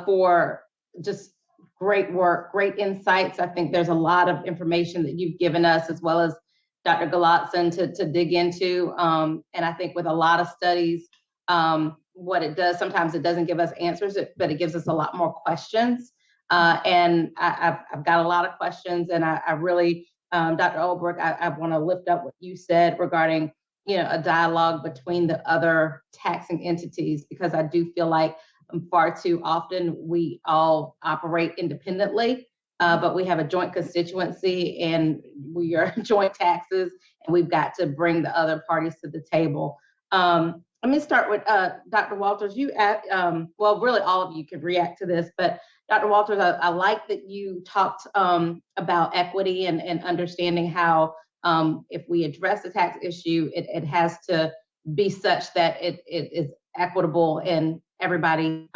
for just great work, great insights. I think there's a lot of information that you've given us, as well as Dr. Galatson, to dig into. And I think with a lot of studies, what it does, sometimes it doesn't give us answers, but it gives us a lot more questions. And I've got a lot of questions, and I really, Dr. Olbrich, I want to lift up what you said regarding, a dialogue between the other taxing entities, because I do feel like far too often we all operate independently, but we have a joint constituency and we are joint taxes, and we've got to bring the other parties to the table. Let me start with Dr. Walters. Well, really all of you could react to this, but Dr. Walters, I like that you talked about equity and understanding how if we address the tax issue, it has to be such that it is equitable and everybody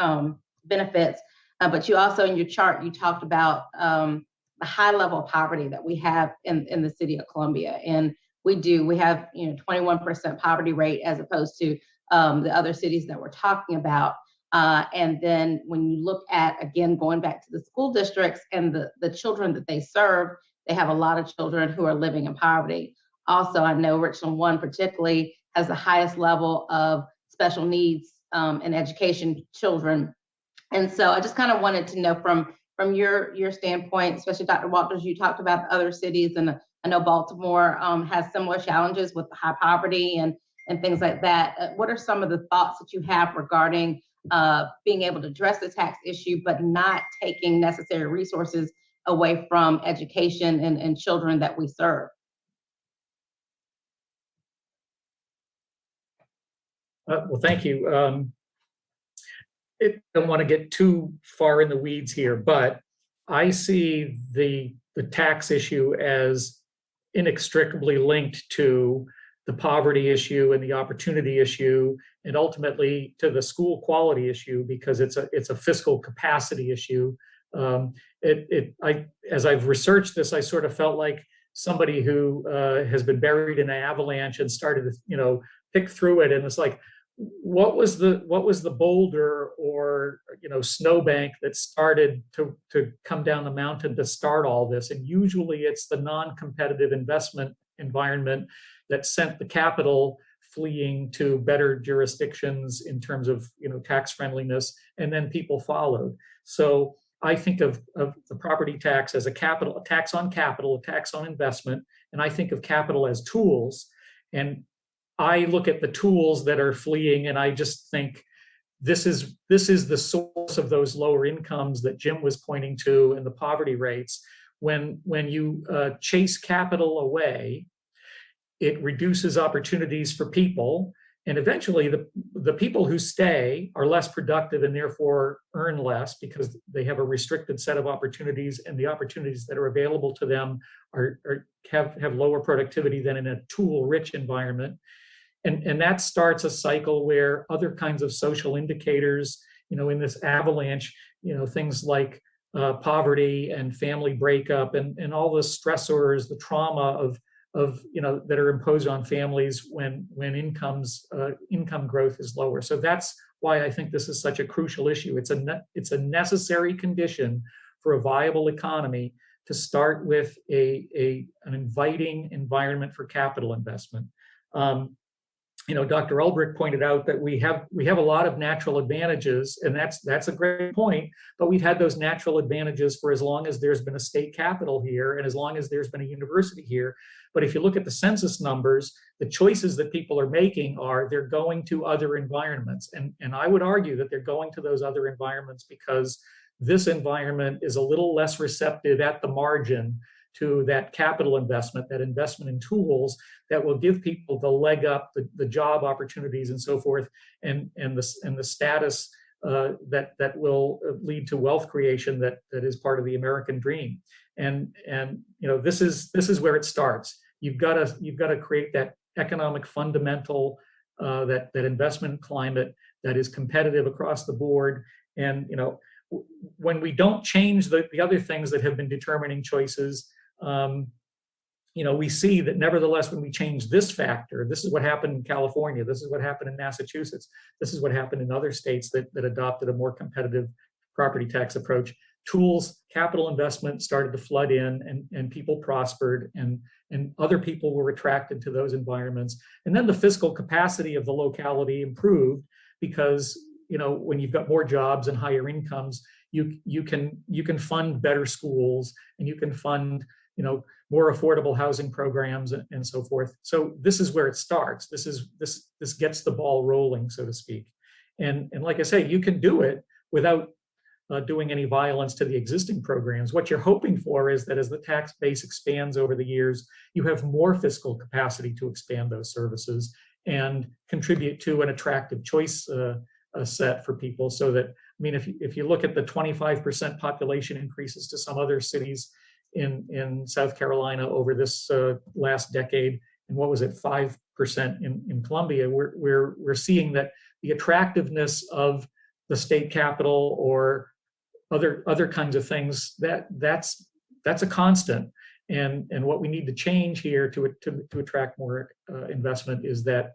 benefits. But you also, in your chart, you talked about the high level of poverty that we have in the city of Columbia. And we have 21% poverty rate as opposed to the other cities that we're talking about. And then when you look at, again, going back to the school districts and the children that they serve, they have a lot of children who are living in poverty. Also, I know Richland 1 particularly has the highest level of special needs and education children. And so I just kind of wanted to know from your standpoint, especially Dr. Walters, you talked about other cities, and I know Baltimore has similar challenges with high poverty and things like that. What are some of the thoughts that you have regarding being able to address the tax issue, but not taking necessary resources away from education and children that we serve? Well, thank you. I don't want to get too far in the weeds here, but I see the tax issue as inextricably linked to the poverty issue and the opportunity issue, and ultimately to the school quality issue, because it's a fiscal capacity issue. As I've researched this, I sort of felt like somebody who has been buried in an avalanche and started to pick through it, and it's like, what was the boulder or snowbank that started to come down the mountain to start all this? And usually it's the non-competitive investment environment that sent the capital fleeing to better jurisdictions in terms of tax friendliness, and then people followed. So I think of the property tax as a tax on capital, a tax on investment, and I think of capital as tools. And I look at the tools that are fleeing, and I just think this is the source of those lower incomes that Jim was pointing to, and the poverty rates. When you chase capital away, it reduces opportunities for people, and eventually the people who stay are less productive and therefore earn less because they have a restricted set of opportunities, and the opportunities that are available to them have lower productivity than in a tool-rich environment. And that starts a cycle where other kinds of social indicators, in this avalanche, things like poverty and family breakup and all the stressors, the trauma of that are imposed on families when income growth is lower. So that's why I think this is such a crucial issue. It's a necessary condition for a viable economy to start with an inviting environment for capital investment. Dr. Ulbrich pointed out that we have a lot of natural advantages, and that's a great point, but we've had those natural advantages for as long as there's been a state capital here and as long as there's been a university here. But if you look at the census numbers, the choices that people are making they're going to other environments. And I would argue that they're going to those other environments because this environment is a little less receptive at the margin to that capital investment, that investment in tools that will give people the leg up, the job opportunities and so forth, and the status that will lead to wealth creation that is part of the American dream. And this is where it starts. You've got to create that economic fundamental, that investment climate that is competitive across the board. And when we don't change the other things that have been determining choices, we see that nevertheless, when we change this factor, this is what happened in California, this is what happened in Massachusetts, this is what happened in other states that adopted a more competitive property tax approach. tools, capital investment started to flood in, and people prospered, and other people were attracted to those environments. And then the fiscal capacity of the locality improved because, you know, when you've got more jobs and higher incomes, you can fund better schools, and you can fund, you know, more affordable housing programs and so forth. So this is where it starts. This gets the ball rolling, so to speak. And like I say, you can do it without doing any violence to the existing programs. What you're hoping for is that as the tax base expands over the years, you have more fiscal capacity to expand those services and contribute to an attractive choice set for people. So that, I mean, if you look at the 25% population increases to some other cities in South Carolina over this last decade, and what was it, 5% in Columbia, we're seeing that the attractiveness of the state capital or other kinds of things, that's a constant. And what we need to change here to attract more investment is that,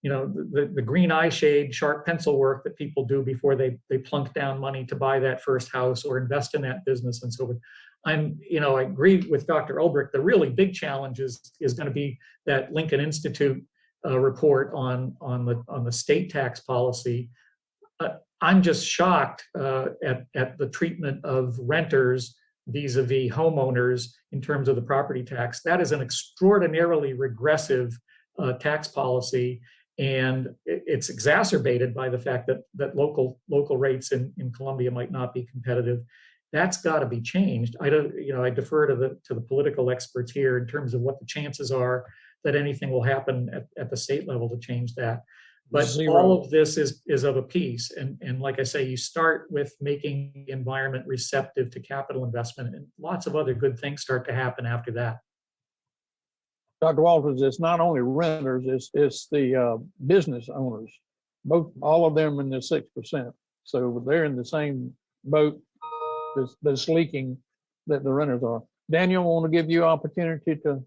you know, the green eye shade, sharp pencil work that people do before they plunk down money to buy that first house or invest in that business and so forth. I agree with Dr. Ulbrich. The really big challenge is going to be that Lincoln Institute report on the state tax policy. I'm just shocked at the treatment of renters vis-a-vis homeowners in terms of the property tax. That is an extraordinarily regressive tax policy, and it's exacerbated by the fact that local rates in Columbia might not be competitive. That's got to be changed. I defer to the political experts here in terms of what the chances are that anything will happen at the state level to change that. But Zero. all of this is of a piece. And like I say, you start with making the environment receptive to capital investment, and lots of other good things start to happen after that. Dr. Walters, it's not only renters, it's the business owners, all of them in the 6%. So they're in the same boat that's leaking that the renters are. Daniel, I want to give you opportunity to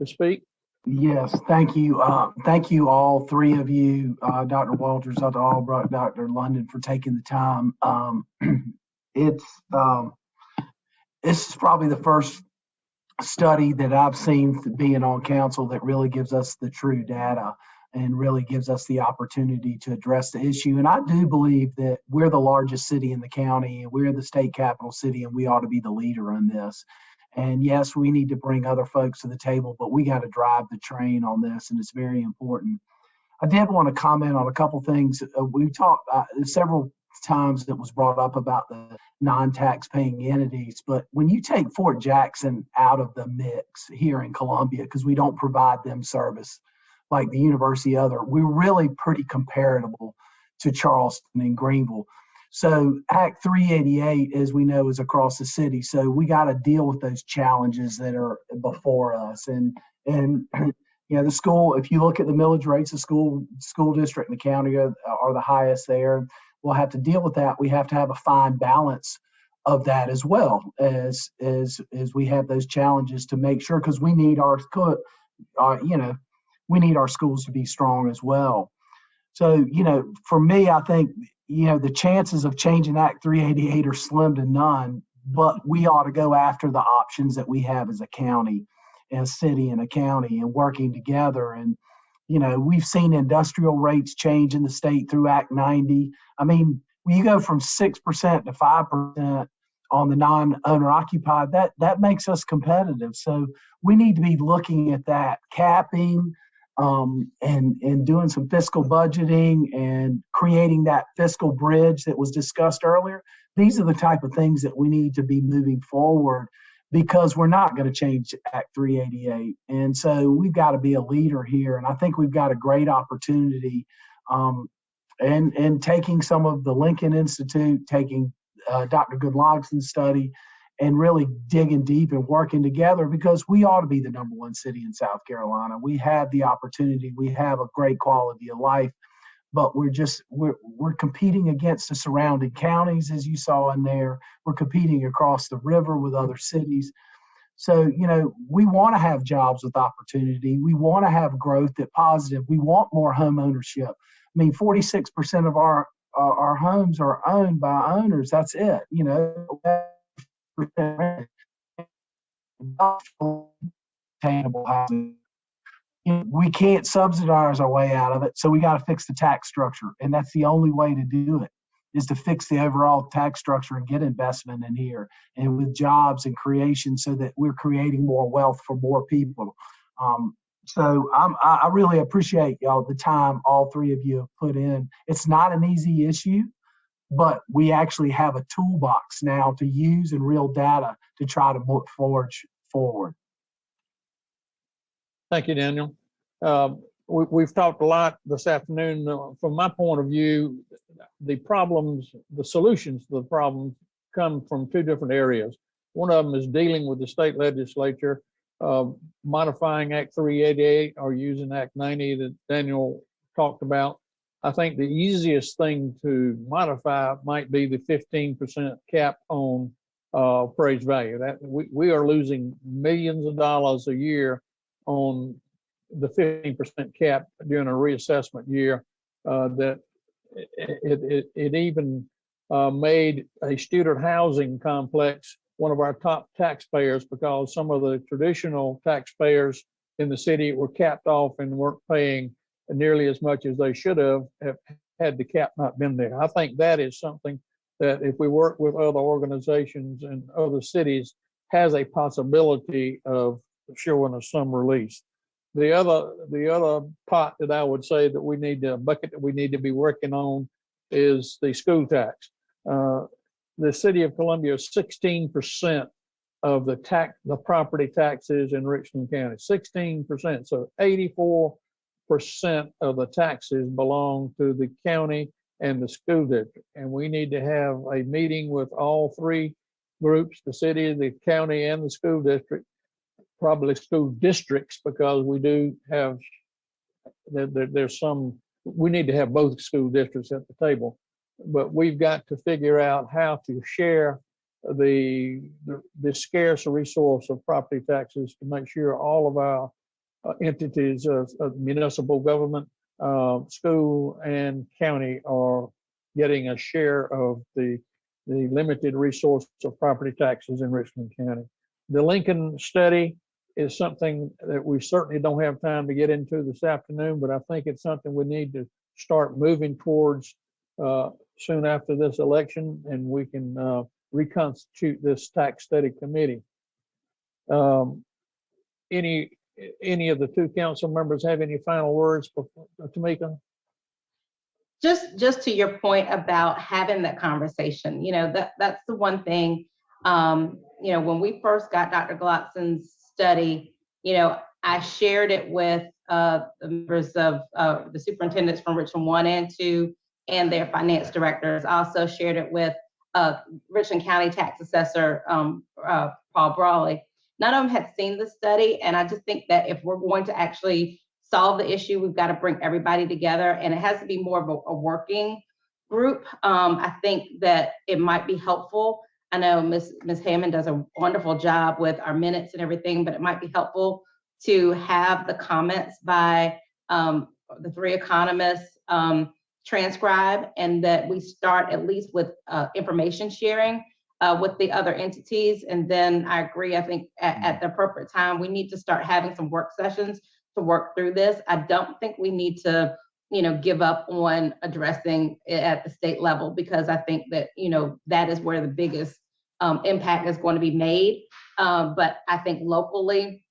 speak. Yes, thank you. Thank you, all three of you, Dr. Walters, Dr. Albrook, Dr. London, for taking the time. This is probably the first study that I've seen being on council that really gives us the true data and really gives us the opportunity to address the issue. And I do believe that we're the largest city in the county, and we're the state capital city, and we ought to be the leader in this. And yes, we need to bring other folks to the table, but we got to drive the train on this, and it's very important. I did want to comment on a couple things. We talked several times that was brought up about the non-tax paying entities, but when you take Fort Jackson out of the mix here in Columbia, because we don't provide them service like the university we're really pretty comparable to Charleston and Greenville. So Act 388, as we know, is across the city. So we got to deal with those challenges that are before us. And you know, the school, if you look at the millage rates, the school district in the county are the highest there. We'll have to deal with that. We have to have a fine balance of that as well as we have those challenges to make sure, because we need we need our schools to be strong as well. So, you know, for me, I think, you know, the chances of changing Act 388 are slim to none, but we ought to go after the options that we have as a county, as city and a county, and working together. And, you know, we've seen industrial rates change in the state through Act 90. I mean, when you go from 6% to 5% on the non-owner occupied, that makes us competitive. So we need to be looking at that, capping, and doing some fiscal budgeting and creating that fiscal bridge that was discussed earlier. These are the type of things that we need to be moving forward, because we're not going to change Act 388. And so we've got to be a leader here. And I think we've got a great opportunity, and taking some of the Lincoln Institute, taking Dr. Goodlogson's study, and really digging deep and working together, because we ought to be the #1 city in South Carolina. We have the opportunity. We have a great quality of life, but we're competing against the surrounding counties, as you saw in there. We're competing across the river with other cities. So, you know, we want to have jobs with opportunity. We want to have growth that's positive. We want more home ownership. I mean, 46% of our our homes are owned by owners. That's it. You know, attainable housing. You know, we can't subsidize our way out of it, so we got to fix the tax structure, and that's the only way to do it, is to fix the overall tax structure and get investment in here and with jobs and creation, so that we're creating more wealth for more people. So I really appreciate y'all the time all three of you have put in. It's not an easy issue, but we actually have a toolbox now to use and real data to try to move forward. Thank you, Daniel. We've talked a lot this afternoon. From my point of view, the solutions to the problems come from two different areas. One of them is dealing with the state legislature, modifying Act 388 or using Act 90 that Daniel talked about. I think the easiest thing to modify might be the 15% cap on appraised value. That we are losing millions of dollars a year on the 15% cap during a reassessment year. That it even made a student housing complex one of our top taxpayers, because some of the traditional taxpayers in the city were capped off and weren't paying nearly as much as they should have had the cap not been there. I think that is something that, if we work with other organizations and other cities, has a possibility of showing us some release. The other pot that I would say that we need to bucket that we need to be working on is the school tax. The city of Columbia is 16% of the property taxes in Richland County. 16%. So 84% of the taxes belong to the county and the school district. And we need to have a meeting with all three groups: the city, the county, and the school district. Probably school districts, because we do have, there's some, we need to have both school districts at the table, but we've got to figure out how to share the scarce resource of property taxes to make sure all of our entities of municipal government, school, and county are getting a share of the limited resource of property taxes in Richland County. The Lincoln study is something that we certainly don't have time to get into this afternoon, but I think it's something we need to start moving towards soon after this election, and we can reconstitute this tax study committee. Any of the two council members have any final words, Tamika? Just to your point about having that conversation, that's the one thing. When we first got Dr. Golotson's study, I shared it with the members of the superintendents from Richland 1 and 2 and their finance directors. I also shared it with Richland County Tax Assessor Paul Brawley. None of them had seen the study, and I just think that if we're going to actually solve the issue, we've got to bring everybody together, and it has to be more of a working group. I think that it might be helpful. I know Ms. Hammond does a wonderful job with our minutes and everything, but it might be helpful to have the comments by the three economists transcribed, and that we start at least with information sharing with the other entities. And then I agree, I think at the appropriate time, we need to start having some work sessions to work through this. I don't think we need to, give up on addressing it at the state level, because I think that, that is where the biggest impact is going to be made. But I think locally,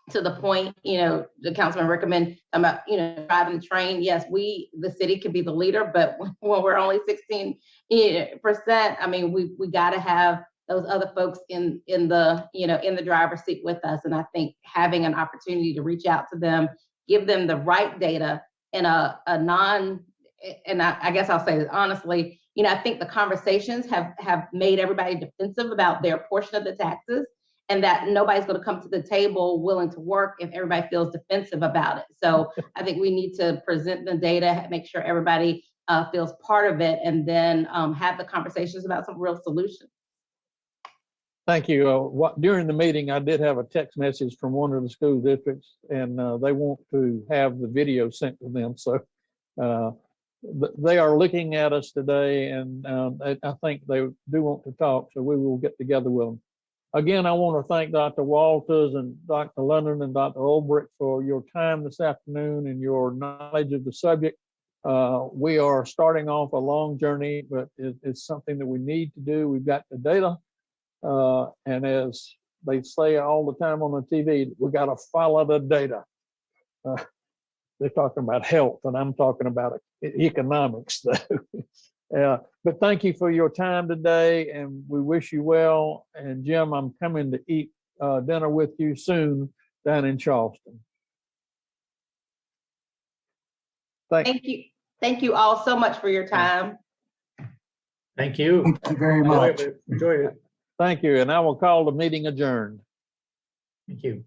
to the point, the councilman recommend about, driving the train. Yes, the city could be the leader, but when we're only 16%, I mean, we got to have those other folks in the driver's seat with us. And I think having an opportunity to reach out to them, give them the right data in I guess I'll say this honestly, I think the conversations have made everybody defensive about their portion of the taxes, and that nobody's going to come to the table willing to work if everybody feels defensive about it. So I think we need to present the data, make sure everybody feels part of it, and then have the conversations about some real solutions. Thank you. During the meeting, I did have a text message from one of the school districts, and they want to have the video sent to them. So they are looking at us today, and I think they do want to talk, so we will get together with them. Again, I want to thank Dr. Walters and Dr. London and Dr. Olbrich for your time this afternoon and your knowledge of the subject. We are starting off a long journey, but it's something that we need to do. We've got the data, and as they say all the time on the TV, we got to follow the data. They're talking about health, and I'm talking about economics, though. But thank you for your time today, and we wish you well. And Jim, I'm coming to eat dinner with you soon down in Charleston. Thank you. Thank you all so much for your time. Thank you. Thank you very much. Enjoyed it. Thank you, and I will call the meeting adjourned. Thank you.